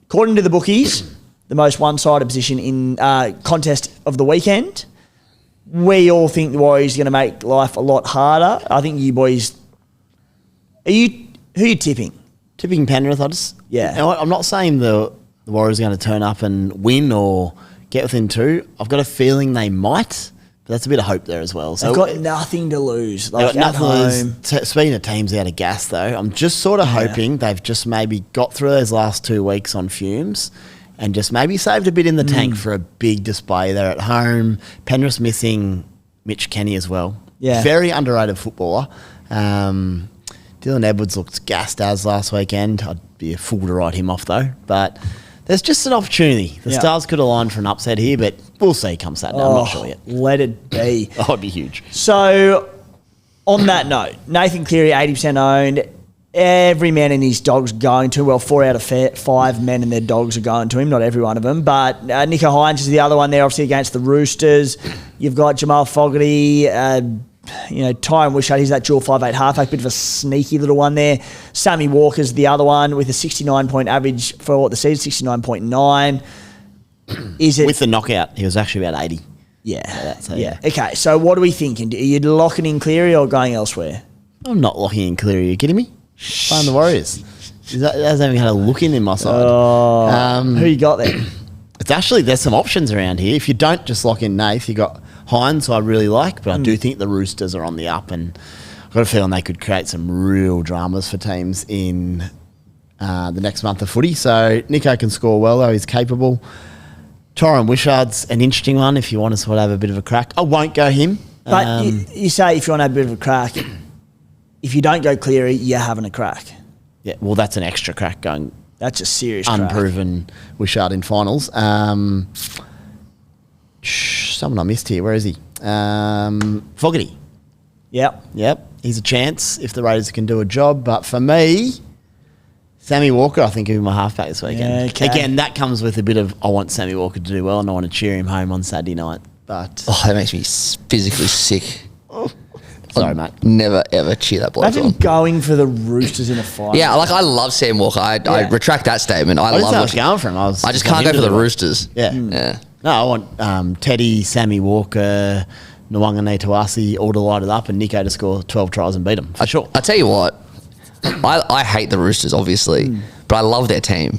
According to the bookies, the most one-sided position in contest of the weekend. We all think the Warriors are going to make life a lot harder. I think you boys... who are you tipping? Tipping Penrith, I'm not saying the Warriors are going to turn up and win or get within 2. I've got a feeling they might... But that's a bit of hope there as well. So they've got nothing to lose. They've got nothing to lose. Speaking of teams out of gas, though, I'm just sort of hoping they've just maybe got through those last 2 weeks on fumes and just maybe saved a bit in the tank for a big display. They're at home. Penrith's missing Mitch Kenny as well. Yeah. Very underrated footballer. Dylan Edwards looked gassed as last weekend. I'd be a fool to write him off though. But there's just an opportunity. The Stars could align for an upset here, but we'll see come Saturday. I'm not sure yet. Let it be. Oh, it'd be huge. So, on that note, Nathan Cleary, 80% owned. Every man and his dog's going to him. Well, 4 out of 5 men and their dogs are going to him. Not every one of them. But Nico Hines is the other one there, obviously, against the Roosters. You've got Jamal Fogarty, Tyron Wishart. He's that dual 5'8" halfback. Bit of a sneaky little one there. Sammy Walker's the other one with a 69-point average for the season, 69.9. Is it... With the knockout, he was actually about 80. Yeah. Okay, so what are we thinking? Are you locking in Cleary or going elsewhere? I'm not locking in Cleary. Are you kidding me? Playing the Warriors. Hasn't even had a look in my side. Who you got there? It's actually, there's some options around here. If you don't just lock in Nath, you got Hines, who I really like, but I do think the Roosters are on the up, and I've got a feeling they could create some real dramas for teams in the next month of footy. So Nico can score well, though. He's capable. Tyron Wishart's an interesting one if you want to sort of have a bit of a crack. I won't go him. But you say if you want to have a bit of a crack, if you don't go Cleary, you're having a crack. Yeah, well, that's an extra crack going. That's a serious unproven Wishart in finals. Someone I missed here. Where is he? Fogarty. Yep. He's a chance if the Raiders can do a job. But for me, Sammy Walker, I think, will be my halfback this weekend. Yeah, okay. Again, that comes with a bit of I want Sammy Walker to do well and I want to cheer him home on Saturday night. But that makes me physically sick. Sorry, mate. Never ever cheer that bloke Imagine on. going for the Roosters in a fight. Yeah, I love Sam Walker. I retract that statement. I just love was going for him. I just can't go for the Roosters. Yeah. No, I want Teddy, Sammy Walker, Nwangane Tuasi all to light it up and Nico to score 12 tries and beat them. For sure. I tell you what, I hate the Roosters, obviously, but I love their team.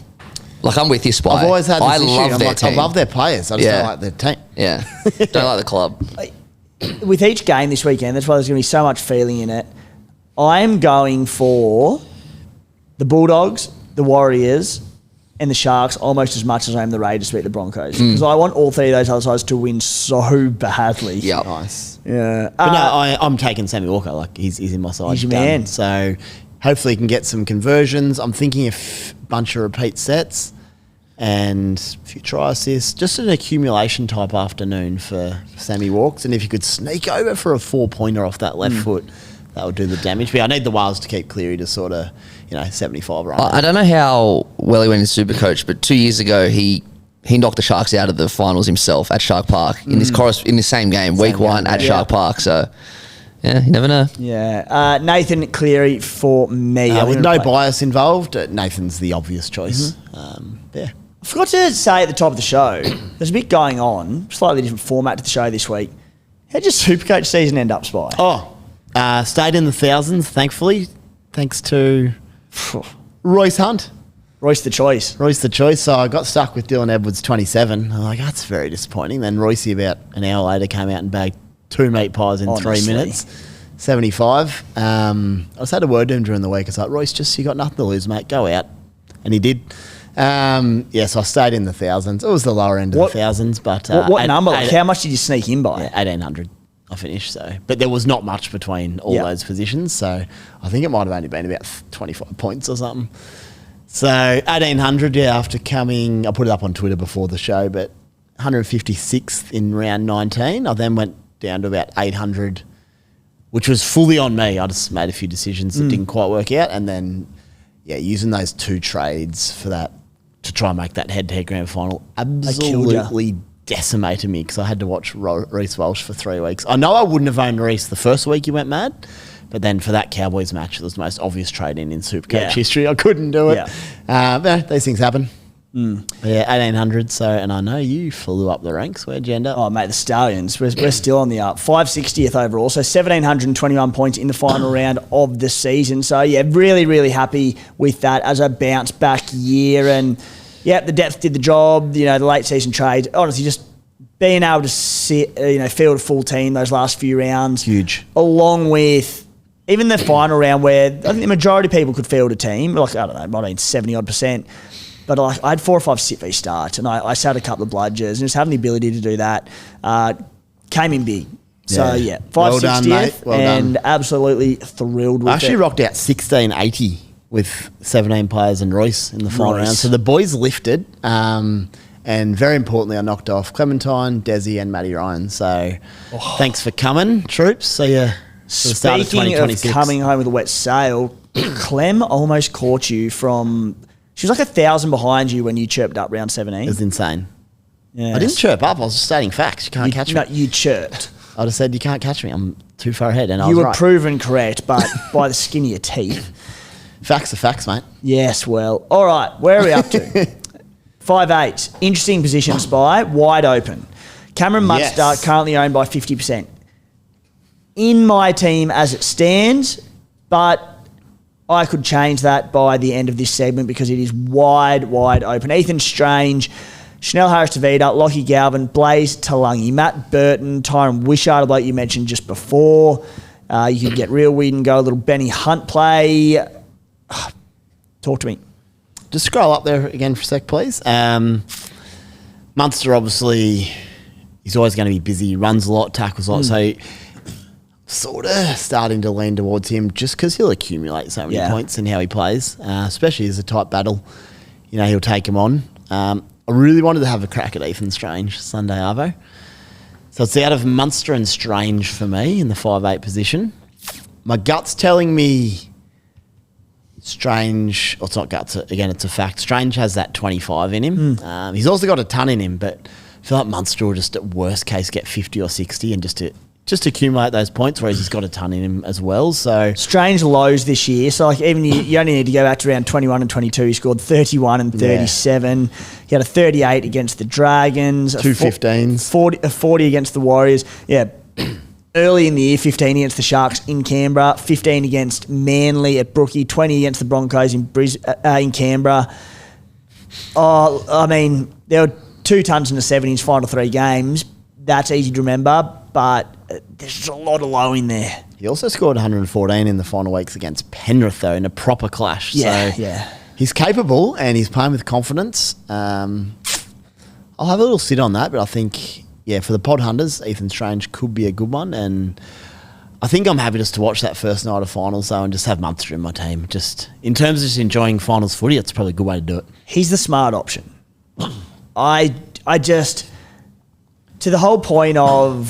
Like, I'm with you, Spy. I've always had this issue. Love their team. I love their players. I just don't like their team. Yeah. Don't like the club. With each game this weekend, that's why there's going to be so much feeling in it. I'm going for the Bulldogs, the Warriors, and the Sharks almost as much as I am the Raiders to beat the Broncos. Because I want all three of those other sides to win so badly. Yeah. Nice. Yeah. But no, I'm taking Sammy Walker. Like, he's in my side. He's your man. So hopefully he can get some conversions. I'm thinking a bunch of repeat sets and a few try assists. Just an accumulation type afternoon for Sammy Walks. And if you could sneak over for a 4-pointer off that left foot, that would do the damage. But I need the Wales to keep Cleary to sort of, 75 run. I don't know how well he went in Supercoach, but 2 years ago he knocked the Sharks out of the finals himself at Shark Park in the same game, week 1 at Shark Park. So, yeah, you never know. Yeah. Nathan Cleary for me. With no bias involved, Nathan's the obvious choice. I forgot to say at the top of the show, there's a bit going on, slightly different format to the show this week. How'd your Supercoach season end up, Spy? Stayed in the thousands, thankfully, thanks to Royce Hunt. Royce the choice. So I got stuck with Dylan Edwards 27. I'm like, that's very disappointing. Then Royce about an hour later came out and bagged 2 meat pies in 3 minutes. 75. I just had a word to him during the week. It's like, Royce, you got nothing to lose, mate. Go out. And he did. So I stayed in the thousands. It was the lower end of the thousands. But what number? How much did you sneak in by? 1,800 I finished. So, but there was not much between all those positions. So I think it might have only been about 25 points or something. So 1,800, after coming, I put it up on Twitter before the show, but 156th in round 19. I then went down to about 800, which was fully on me. I just made a few decisions that didn't quite work out. And then, using those 2 trades for that to try and make that head-to-head grand final absolutely decimated me because I had to watch Reece Walsh for 3 weeks. I know I wouldn't have owned Reece the first week he went mad, but then for that Cowboys match, it was the most obvious trade-in Supercoach history. I couldn't do it. But these things happen. 1,800. So, and I know you flew up the ranks. Where'd you end up? Oh, mate, the Stallions. We're still on the up. 560th overall. So 1,721 points in the final round of the season. So, really, really happy with that as a bounce-back year. And, the depth did the job. The late season trades. Honestly, just being able to field a full team those last few rounds. Huge. Along with even the final round where I think the majority of people could field a team. Like, I don't know, it might have been 70-odd%. But I had 4 or 5 sit v starts and I sat a couple of bludgers and just having the ability to do that came in big. So, Yeah. 560th, Well done, mate. Well and done. absolutely thrilled with I actually it. rocked out 1680 with 17 players and Royce in the final Royce. round. So the boys lifted. And very importantly, I knocked off Clementine, Desi, and Matty Ryan. So thanks for coming, troops. See you. Start of Speaking of 2026. coming home with a wet sail, Clem almost caught you from... She was like 1,000 behind you when you chirped up round 17. It was insane. Yes. I didn't chirp up. I was just stating facts. You can't catch me. No, you chirped. I just said you can't catch me. I'm too far ahead, and I You was were right. proven correct, but by the skin of your teeth. Facts are facts, mate. Yes, well. All right, where are we up to? 5'8". Interesting position, Spy. Wide open. Cameron Munster, Yes. currently owned by 50%. In my team as it stands, but I could change that by the end of this segment because it is wide open. Ethan Strange, Chanel Harris-Tavita, Lockie Galvin, Blaze Talangi, Matt Burton, Tyron Wishart, like you mentioned just before. You could get real weird and go a little Benny Hunt play. Talk to me. Just scroll up there again for a sec, please. Munster, obviously, he's always going to be busy. He runs a lot, tackles a lot. So sort of starting to lean towards him just because he'll accumulate so many points in how he plays, especially as a tight battle. You know, he'll take him on. I really wanted to have a crack at Ethan Strange Sunday Arvo. So it's out of Munster and Strange for me in the 5'8" position. My gut's telling me Strange, or it's not guts, again, it's a fact. Strange has that 25 in him. He's also got a ton in him, but I feel like Munster will just at worst case get 50 or 60 and just accumulate those points, whereas he's got a ton in him as well. So Strange lows this year. So like even you only need to go back to around 21 and 22. He scored 31 and 37. He had a 38 against the Dragons. 215s. 40 against the Warriors. Yeah. Early in the year, 15 against the Sharks in Canberra, 15 against Manly at Brookie, 20 against the Broncos in Canberra. Oh, I mean, there were 2 tons in the 70s, final 3 games. That's easy to remember, but there's a lot of low in there. he also scored 114 in the final weeks against Penrith, though, in a proper clash. So he's capable and he's playing with confidence. I'll have a little sit on that, but I think, for the pod hunters, Ethan Strange could be a good one. And I think I'm happy just to watch that first night of finals, though, and just have Munster in my team. Just in terms of just enjoying finals footy, it's probably a good way to do it. He's the smart option. I just, to the whole point of,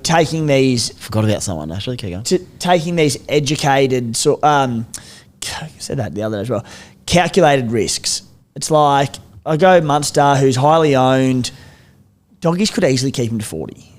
taking these... Forgot about someone, actually. Keep going. Taking these educated, I said that the other day as well, calculated risks. It's like, I go Munster, who's highly owned. Doggies could easily keep him to 40.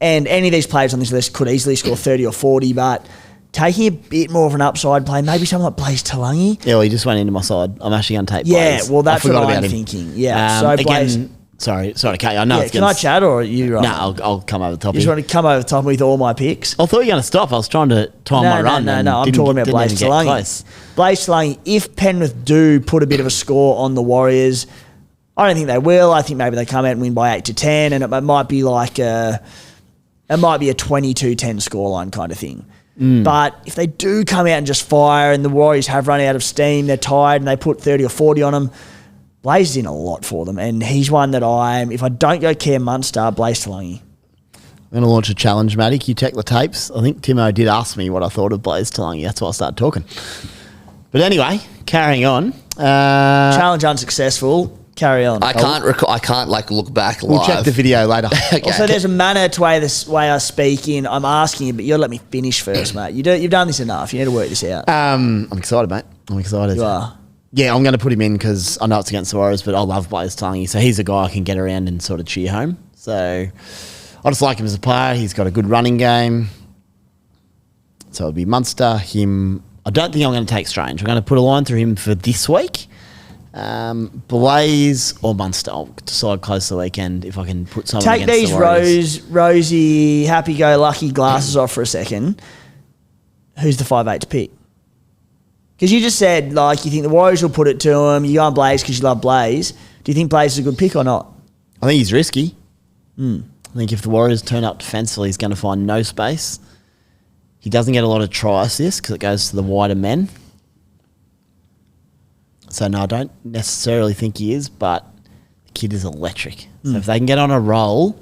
And any of these players on this list could easily score 30 or 40, but taking a bit more of an upside play, maybe someone like Blaze Talangi. Yeah, well, he just went into my side. I'm actually going to take Blaze. Yeah, well, that's what I'm him. thinking. Yeah, so Blaze... Again, sorry to cut you. I know it's can I chat or are you right? No, I'll come over the top. You just want to come over the top with all my picks? I thought you were going to stop. I was trying to time my run. No. I'm talking about Blaze Talangi. Blaze Talangi, if Penrith do put a bit of a score on the Warriors, I don't think they will. I think maybe they come out and win by 8-10, and it might be like a 22-10 scoreline kind of thing. But if they do come out and just fire and the Warriors have run out of steam, they're tired and they put 30 or 40 on them, Blaze is in a lot for them. And he's one that if I don't go Cam Munster, Blaze Talangi. I'm going to launch a challenge, Matty. Can you check the tapes? I think Timo did ask me what I thought of Blaze Talangi. That's why I started talking. But anyway, carrying on. Challenge unsuccessful. Carry on. I can't look back live. We'll check the video later. Okay. Also, there's a manner to way I speak in. I'm asking you, but you got to let me finish first, mate. You've done this enough. You need to work this out. I'm excited, mate. I'm excited. You are? Yeah, I'm going to put him in because I know it's against the Warriors, but I love Blaze Talangi. So he's a guy I can get around and sort of cheer home. So I just like him as a player. He's got a good running game. So it'll be Munster, him. I don't think I'm going to take Strange. I'm going to put a line through him for this week. Blaze or Munster. I'll decide close to the weekend if I can put someone Take against these the Warriors. rosy, happy-go-lucky glasses off for a second. Who's the 5'8" to pick? Because you just said, you think the Warriors will put it to him. You go on Blaze because you love Blaze. Do you think Blaze is a good pick or not? I think he's risky. I think if the Warriors turn up defensively, he's going to find no space. He doesn't get a lot of try assists because it goes to the wider men. So, no, I don't necessarily think he is, but the kid is electric. So if they can get on a roll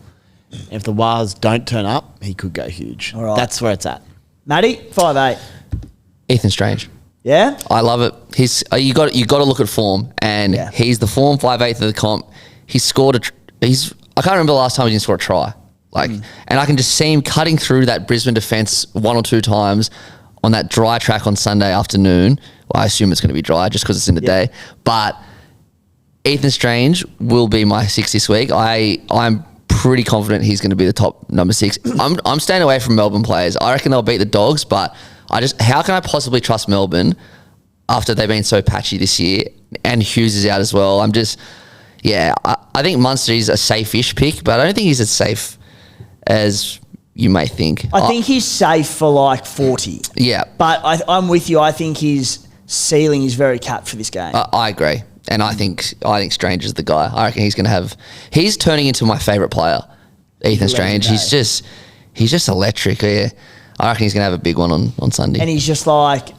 If the Wars don't turn up, he could go huge. All right. That's where it's at. Matty, 5'8". Ethan Strange. Yeah? I love it. He's you got to look at form, and Yeah. he's the form 5/8 of the comp. He scored I can't remember the last time he didn't score a try. And I can just see him cutting through that Brisbane defence 1 or 2 times on that dry track on Sunday afternoon. Well, I assume it's going to be dry just because it's in the day. But Ethan Strange will be my 6 this week. I'm pretty confident he's going to be the top number 6. I'm staying away from Melbourne players. I reckon they'll beat the Dogs, but how can I possibly trust Melbourne after they've been so patchy this year and Hughes is out as well? I think Munster is a safe-ish pick, but I don't think he's as safe as you may think. I think he's safe for like 40. Yeah. But I'm with you. I think his ceiling is very capped for this game. I agree. And I think Strange is the guy. I reckon he's turning into my favourite player, Ethan Strange. He's just electric. Yeah. I reckon he's going to have a big one on Sunday. And he's just like,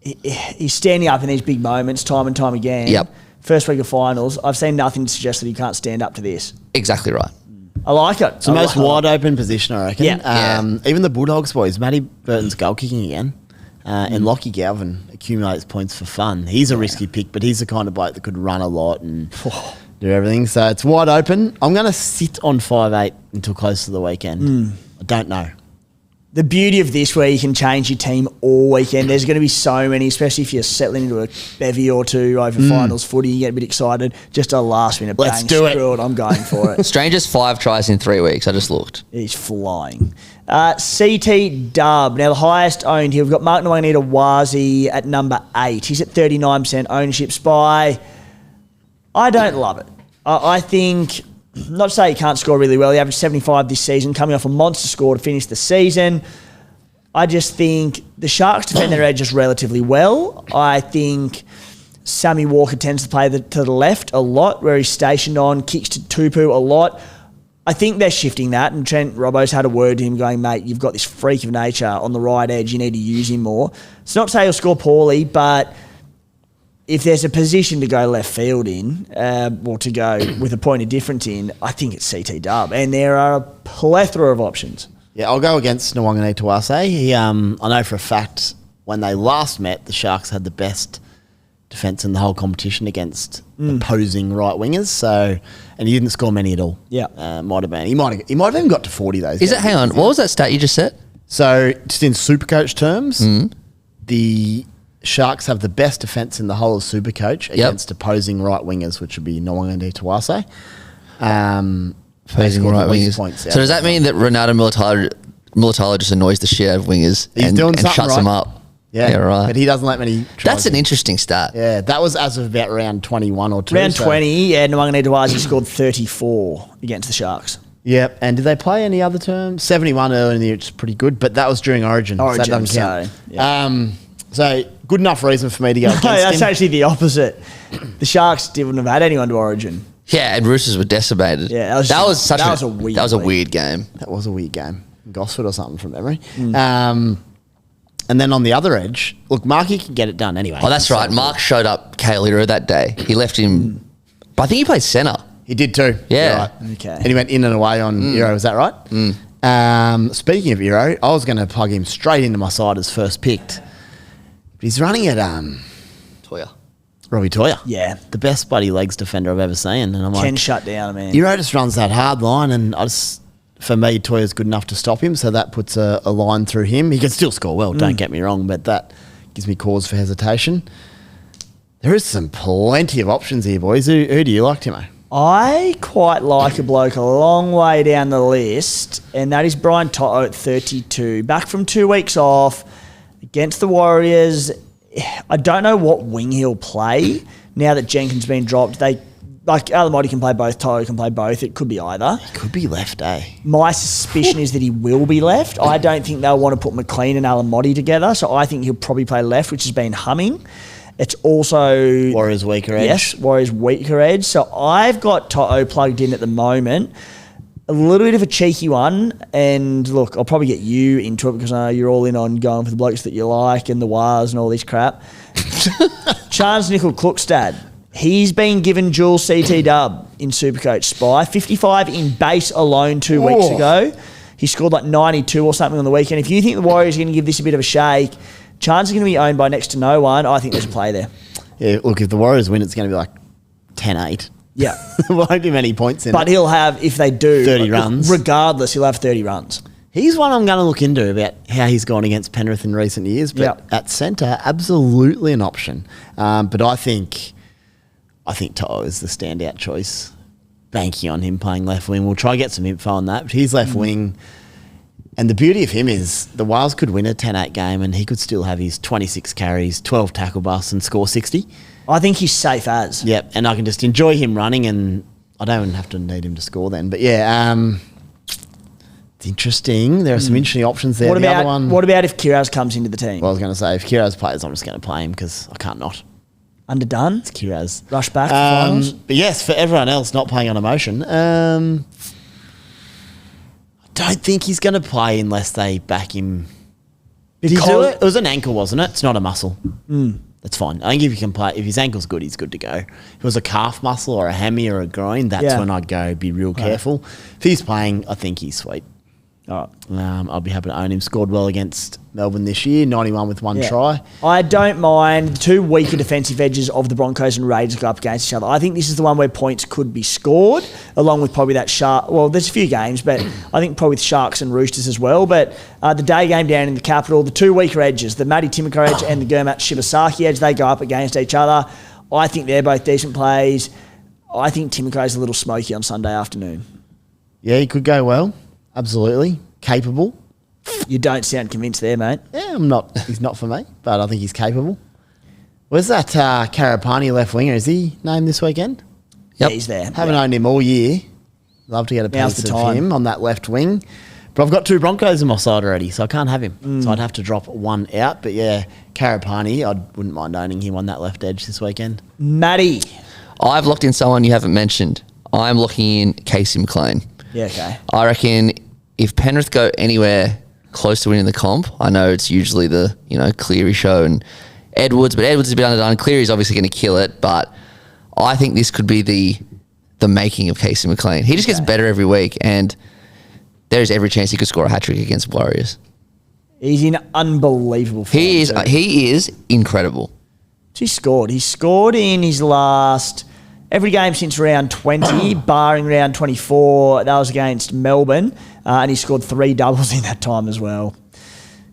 he's standing up in these big moments time and time again. Yep. First week of finals, I've seen nothing to suggest that he can't stand up to this. Exactly right. I like it. It's the most wide open position, I reckon. Yeah. Even the Bulldogs boys, Matty Burton's goal kicking again. And Lockie Galvin accumulates points for fun. He's a risky pick, but he's the kind of bloke that could run a lot and do everything. So it's wide open. I'm going to sit on 5'8" until close to the weekend. I don't know. The beauty of this, where you can change your team all weekend, there's going to be so many, especially if you're settling into a bevy or two over finals footy, you get a bit excited. Just a last minute bang. Let's do it. Screw it. I'm going for it. Stranger's 5 tries in 3 weeks. I just looked. He's flying. CT Dub. Now, the highest owned here, we've got Mark Nwangita-Wazi at number 8. He's at 39% ownership. Spy, I don't love it. I think, not to say he can't score really well, he averaged 75 this season, coming off a monster score to finish the season. I just think the Sharks defend their edges relatively well. I think Sammy Walker tends to play to the left a lot, where he's stationed on, kicks to Tupu a lot. I think they're shifting that, and Trent Robbo's had a word to him going, mate, you've got this freak of nature on the right edge, you need to use him more. It's not to say he'll score poorly, but if there's a position to go left field in, or to go with a point of difference in, I think it's CT Dub, and there are a plethora of options. Yeah, I'll go against Nwangita-Wazi. I know for a fact when they last met, the Sharks had the best defence in the whole competition against opposing right wingers. So, and he didn't score many at all. Yeah, might have been. He might have even got to 40 those. Is it? Hang on. What was that stat you just said? So, just in Supercoach terms, the Sharks have the best defence in the whole of Supercoach against opposing right wingers, which would be Nwangita-Wazi. Opposing right wingers. So does that mean that Ronaldo Militalo just annoys the shit out of wingers and shuts them up? Yeah, right. But he doesn't let many tries. That's an interesting stat. Yeah, that was as of about round 21 or 2. Round 20, Nwangita-Wazi scored 34 against the Sharks. Yep, and did they play any other terms? 71 early in the year, which is pretty good, but that was during Origin. So that doesn't count. Yeah. So, good enough reason for me to go against him. No, that's actually the opposite. The Sharks wouldn't have had anyone to Origin. Yeah, and Roosters were decimated. Yeah, that was a weird game. That was a weird game. Gosford or something from memory. And then on the other edge, look, Marky can get it done anyway. Oh, that's right. Mark showed up Kaeliro that day. He left him, but I think he played centre. He did too. Yeah. Right. Okay. And he went in and away on Euro, is that right? Speaking of Euro, I was going to plug him straight into my side as first picked. But he's running at Toya. Robbie Toya. Yeah. The best bloody legs defender I've ever seen. And I'm Can like, shut down, man. Euro just runs that hard line, and for me, Toya's good enough to stop him, so that puts a line through him. He can still score well, don't get me wrong, but that gives me cause for hesitation. There is plenty of options here, boys. Who do you like, Timo? I quite like a bloke a long way down the list, and that is Brian Toto at 32. Back from 2 weeks off against the Warriors. I don't know what wing he'll play now that Jenkins been dropped. Alamotti can play both, Toto can play both. It could be either. He could be left, eh? My suspicion is that he will be left. I don't think they'll want to put McLean and Alamotti together, so I think he'll probably play left, which has been humming. It's also... Warriors weaker edge. Yes, Warriors weaker edge. So I've got Toto plugged in at the moment. A little bit of a cheeky one, and look, I'll probably get you into it because I know you're all in on going for the blokes that you like and the Wars and all this crap. Chance Nickel Klukstad. He's been given dual CT dub. in Supercoach Spy, 55 in base alone 2 weeks ago. He scored like 92 or something on the weekend. If you think the Warriors are going to give this a bit of a shake, Chance is going to be owned by next to no one. I think there's a play there. Yeah, look, if the Warriors win, it's going to be like 10-8. Yeah. There won't be many points in But it. he'll have, if they do, 30 runs. Regardless, he'll have 30 runs. He's one I'm going to look into about how he's gone against Penrith in recent years. But at centre, absolutely an option. But I think To'o is the standout choice. Banking on him playing left wing. We'll try to get some info on that. But he's left wing. And the beauty of him is the Wales could win a 10-8 game and he could still have his 26 carries, 12 tackle busts and score 60. I think he's safe as. Yep, and I can just enjoy him running and I don't even have to need him to score then. But yeah, it's interesting. There are some interesting options there. What about if Kiraz comes into the team? Well, I was going to say, if Kiraz plays, I'm just going to play him because I can't not. Underdone? It's Kiraz. Rush back for finals? But yes, for everyone else not playing on emotion, I don't think he's going to play unless they back him. Did he do it? It was an ankle, wasn't it? It's not a muscle. That's fine. I think if you can play, if his ankle's good, he's good to go. If it was a calf muscle or a hammy or a groin, that's when I'd go be real careful. If he's playing, I think he's sweet. All right. I'll be happy to own him. Scored well against Melbourne this year, 91 with one try. I don't mind the two weaker defensive edges of the Broncos and Raiders go up against each other. I think this is the one where points could be scored, along with probably that Shark. Well, there's a few games, but I think probably with Sharks and Roosters as well. But the day game down in the capital, the two weaker edges, the Matty Timoko edge and the Gurmat Shibasaki edge, they go up against each other. I think they're both decent plays. I think Timoko's a little smoky on Sunday afternoon. Yeah, he could go well. Absolutely. Capable. You don't sound convinced there, mate. Yeah, I'm not. He's not for me, but I think he's capable. Where's that Karapani left winger? Is he named this weekend? Yep. Yeah, he's there. Haven't owned him all year. Love to get a piece of him on that left wing. But I've got two Broncos in my side already, so I can't have him. So I'd have to drop one out. But yeah, Karapani, I wouldn't mind owning him on that left edge this weekend. Matty. I've locked in someone you haven't mentioned. I'm looking in Casey McLean. Yeah, okay. I reckon if Penrith go anywhere close to winning the comp, I know it's usually the, Cleary show and Edwards, but Edwards is a bit underdone. Cleary's obviously going to kill it, but I think this could be the making of Casey McLean. He just gets better every week, and there's every chance he could score a hat-trick against Warriors. He's in unbelievable form. He is incredible. He scored. He scored in his last... Every game since round 20, barring round 24, that was against Melbourne, and he scored 3 doubles in that time as well.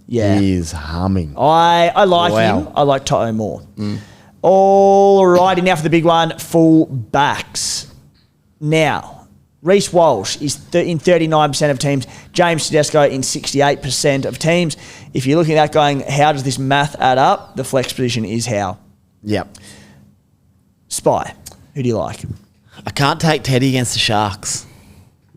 Yeah. He is humming. I like him. I like To'o more. All righty, now for the big one, full backs. Now, Reece Walsh is in 39% of teams, James Tedesco in 68% of teams. If you're looking at that going, how does this math add up? The flex position is how. Yep. Spy. Who do you like? I can't take Teddy against the Sharks.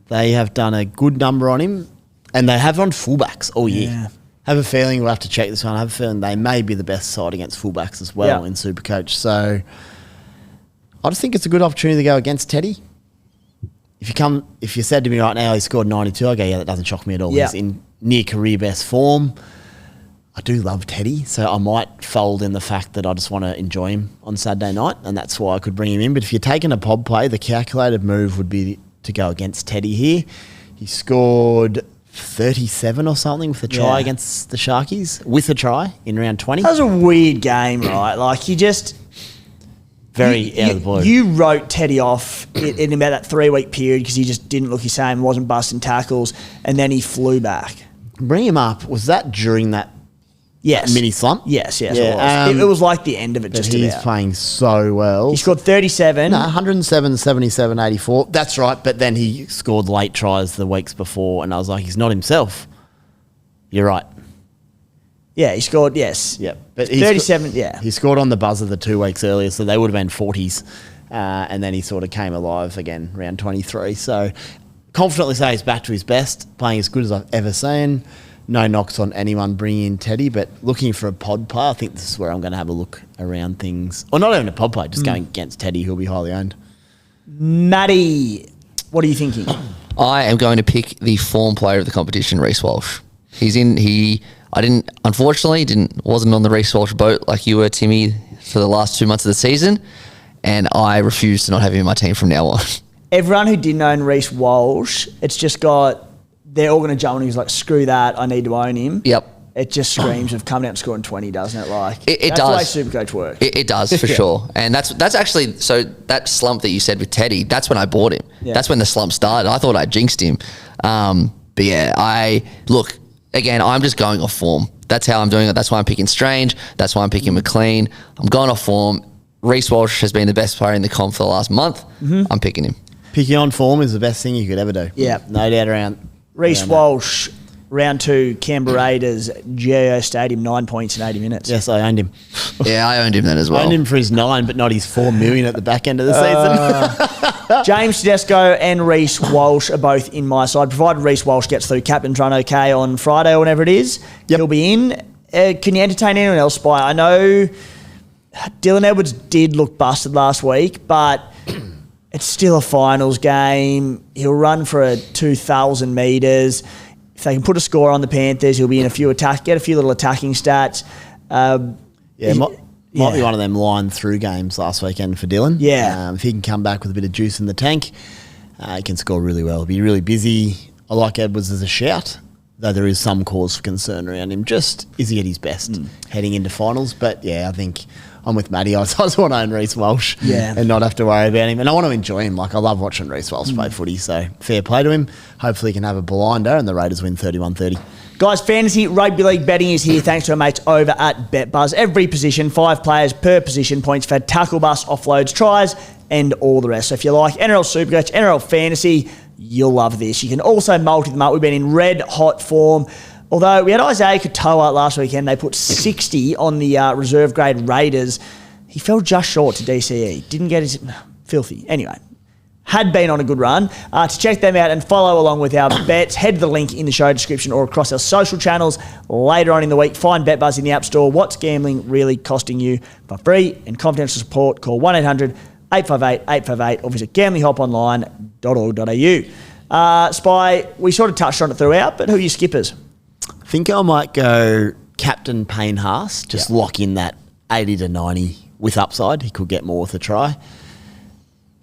They have done a good number on him, and they have on fullbacks all year. Yeah. Have a feeling we'll have to check this one. I have a feeling they may be the best side against fullbacks as well in Supercoach. So I just think it's a good opportunity to go against Teddy. If you said to me right now he scored 92, I go, yeah, that doesn't shock me at all. Yeah. He's in near career best form. I do love Teddy, so I might fold in the fact that I just want to enjoy him on Saturday night, and that's why I could bring him in. But if you're taking a pod play, the calculated move would be to go against Teddy here. He scored 37 or something with a try against the Sharkies, with a try in round 20. That was a weird game, right? Like, he just... Very out of the blue. You wrote Teddy off in about that 3-week period because he just didn't look the same, wasn't busting tackles, and then he flew back. Bring him up. Was that during that mini slump? Yes, it was. It was like the end of it, just he's about. playing so well. He scored 37. No, 107, 77, 84. That's right, but then he scored late tries the weeks before, and I was like, he's not himself. You're right. Yeah, he scored, yes. Yep. But 37, He scored on the buzzer the 2 weeks earlier, so they would have been 40s. And then he sort of came alive again, round 23. So confidently say he's back to his best, playing as good as I've ever seen. No knocks on anyone bringing in Teddy, but looking for a pod player, I think this is where I'm going to have a look around things. Or not even a pod player, just going against Teddy, who'll be highly owned. Matty, what are you thinking? I am going to pick the form player of the competition, Reece Walsh. Wasn't on the Reece Walsh boat like you were, Timmy, for the last 2 months of the season, and I refuse to not have him in my team from now on. everyone who didn't own Reece Walsh, it's just got, they're all going to jump on him. He's like, screw that, I need to own him. Yep. It just screams of coming out and scoring 20, doesn't it? Like it that's does. the way Supercoach works. It does for sure, and that's actually so that slump that you said with Teddy. That's when I bought him. Yeah. That's when the slump started. I thought I jinxed him, but yeah, I look again. I'm just going off form. That's how I'm doing it. That's why I'm picking Strange. That's why I'm picking McLean. I'm going off form. Reece Walsh has been the best player in the comp for the last month. I'm picking him. Picking on form is the best thing you could ever do. Yeah. No doubt around. Reece Walsh. Round 2, Canberra Raiders, GIO Stadium, 9 points in 80 minutes. Yes, I owned him. Yeah, I owned him then as well. I owned him for his 9, but not his 4 million at the back end of the season. James Tedesco and Reece Walsh are both in my side. Provided Reece Walsh gets through captain's run okay on Friday or whenever it is, he'll be in. Can you entertain anyone else, Spy? I know Dylan Edwards did look busted last week, but it's still a finals game. He'll run for 2,000 metres. If they can put a score on the Panthers, he'll be in get a few little attacking stats. Might be one of them line through games last weekend for Dylan. Yeah. If he can come back with a bit of juice in the tank, he can score really well. He'll be really busy. I like Edwards as a shout, though there is some cause for concern around him. Just, is he at his best heading into finals? But yeah, I think I'm with Matty. I just want to own Reece Walsh and not have to worry about him. And I want to enjoy him. Like, I love watching Reece Walsh play footy, so fair play to him. Hopefully he can have a blinder and the Raiders win 31-30. Guys, fantasy rugby league betting is here thanks to our mates over at BetBuzz. Every position, 5 players per position, points for tackle, bust, offloads, tries, and all the rest. So if you like NRL Supercoach, NRL Fantasy, you'll love this. You can also multi them up. We've been in red hot form. Although we had Isaiah Katoa last weekend, they put 60 on the reserve grade Raiders. He fell just short to DCE. Didn't get his... Filthy. Anyway, had been on a good run. To check them out and follow along with our bets, head to the link in the show description or across our social channels later on in the week. Find BetBuzz in the App Store. What's gambling really costing you? For free and confidential support, call 1-800-858-858 or visit gamblinghelponline.org.au. Spy, we sort of touched on it throughout, but who are your skippers? I think I might go Captain Payne Haas, just lock in that 80 to 90 with upside. He could get more with a try.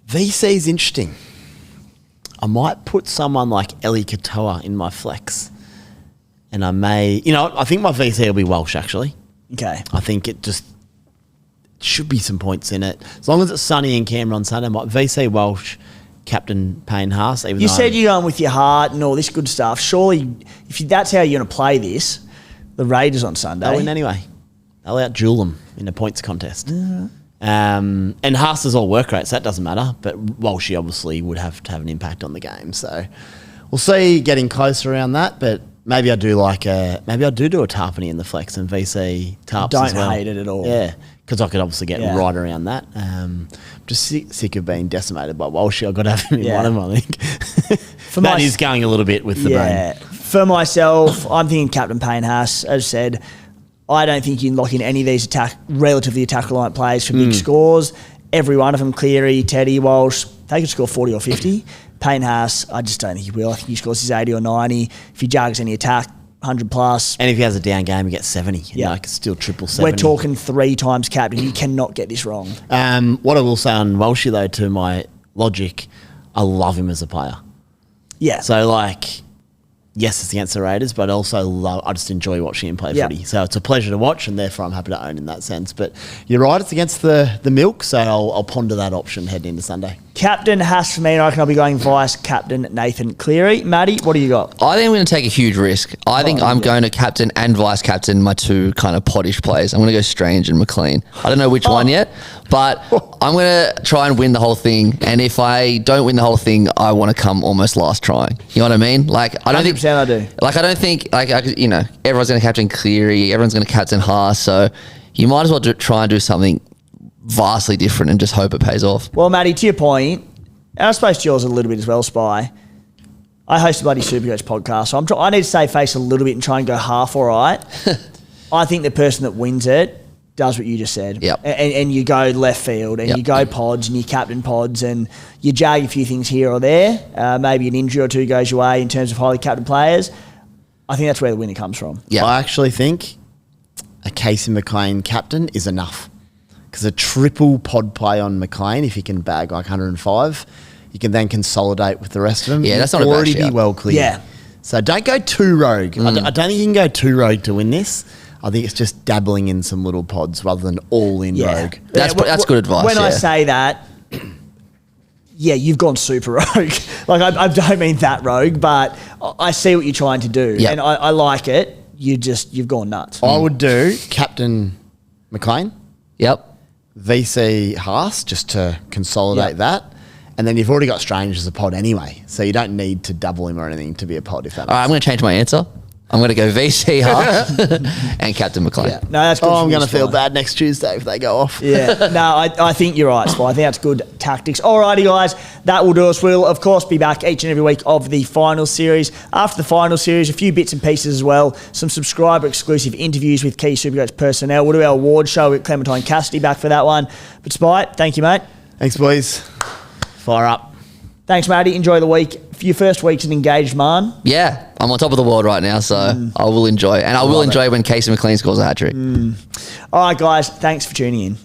VC is interesting. I might put someone like Eli Katoa in my flex. And I may... I think my VC will be Walsh, actually. Okay. I think it just should be some points in it. As long as it's sunny in Canberra on Sunday, my VC Walsh... Captain Payne Haas. You said you're going with your heart and all this good stuff. Surely, if that's how you're going to play this, the Raiders on Sunday. They'll win anyway. They'll out-duel them in a points contest. And Haas is all work rate, so that doesn't matter. But Walshy obviously would have to have an impact on the game. So we'll see getting close around that. But maybe I do do a Tarpany in the flex and VC Tarps Don't as well. hate it at all. Yeah, because I could obviously get right around that. Just sick of being decimated by Walshy. I've got to have him in one of them, I think. That is going a little bit with the brain. For myself, I'm thinking Captain Payne Haas. As I said, I don't think you can lock in any of these relatively attack-reliant players for big scores. Every one of them, Cleary, Teddy, Walsh, they could score 40 or 50. Payne Haas, I just don't think he will. I think he scores his 80 or 90. If he jugs any attack, 100 plus. And if he has a down game, he gets 70. Yeah, it's still triple 70. We're talking 3 times captain. You cannot get this wrong. What I will say on Walshy, though, to my logic, I love him as a player. Yeah. So, yes, it's against the Raiders, but also I just enjoy watching him play footy. So it's a pleasure to watch, and therefore I'm happy to own in that sense. But you're right, it's against the milk, so I'll ponder that option heading into Sunday. Captain Haas for me, and I reckon I'll be going vice captain Nathan Cleary. Matty, what do you got? I think I'm going to take a huge risk. I think I'm going to captain and vice captain my 2 kind of poddish players. I'm going to go Strange and McLean. I don't know which one yet, but I'm going to try and win the whole thing. And if I don't win the whole thing, I want to come almost last trying. You know what I mean? I don't think 100% I do. I don't think everyone's going to captain Cleary, everyone's going to captain Haas. So you might as well try and do something vastly different and just hope it pays off. Well, Matty, to your point, and I suppose to yours a little bit as well, Spy, I host a bloody Supercoach podcast, so I need to save face a little bit and try and go half all right. I think the person that wins it does what you just said. Yep. And you go left field and you go pods and you captain pods and you jag a few things here or there. Maybe an injury or 2 goes your way in terms of highly captain players. I think that's where the winner comes from. Yeah. I actually think a Casey McLean captain is enough. Because a triple pod play on McLean, if he can bag 105, you can then consolidate with the rest of them. Yeah, that's You'll not a bad already be shout. well clear. Yeah. So don't go too rogue. I don't think you can go too rogue to win this. I think it's just dabbling in some little pods rather than all in rogue. That's good advice. When I yeah. say that, yeah, you've gone super rogue. Like, I don't mean that rogue, but I see what you're trying to do. Yep. And I like it. You've gone nuts. I would do Captain McLean, Yep. VC Haas, just to consolidate that. And then you've already got Strange as a pod anyway. So you don't need to double him or anything to be a pod, if that All right, I'm going to change my answer. I'm going to go VC Haas and Captain McLean. Yeah. No, that's good. I'm going to feel bad next Tuesday if they go off. Yeah, no, I think you're right, Spy. I think that's good tactics. Alrighty, guys, that will do us. We'll, of course, be back each and every week of the final series. After the final series, a few bits and pieces as well. Some subscriber-exclusive interviews with key Supercoach personnel. We'll do our award show with Clementine Cassidy back for that one. But, Spy, thank you, mate. Thanks, boys. Fire up. Thanks, Matty. Enjoy the week. For your first week's an engaged man. Yeah, I'm on top of the world right now, so I will enjoy. And I will enjoy when Casey McLean scores a hat-trick. All right, guys, thanks for tuning in.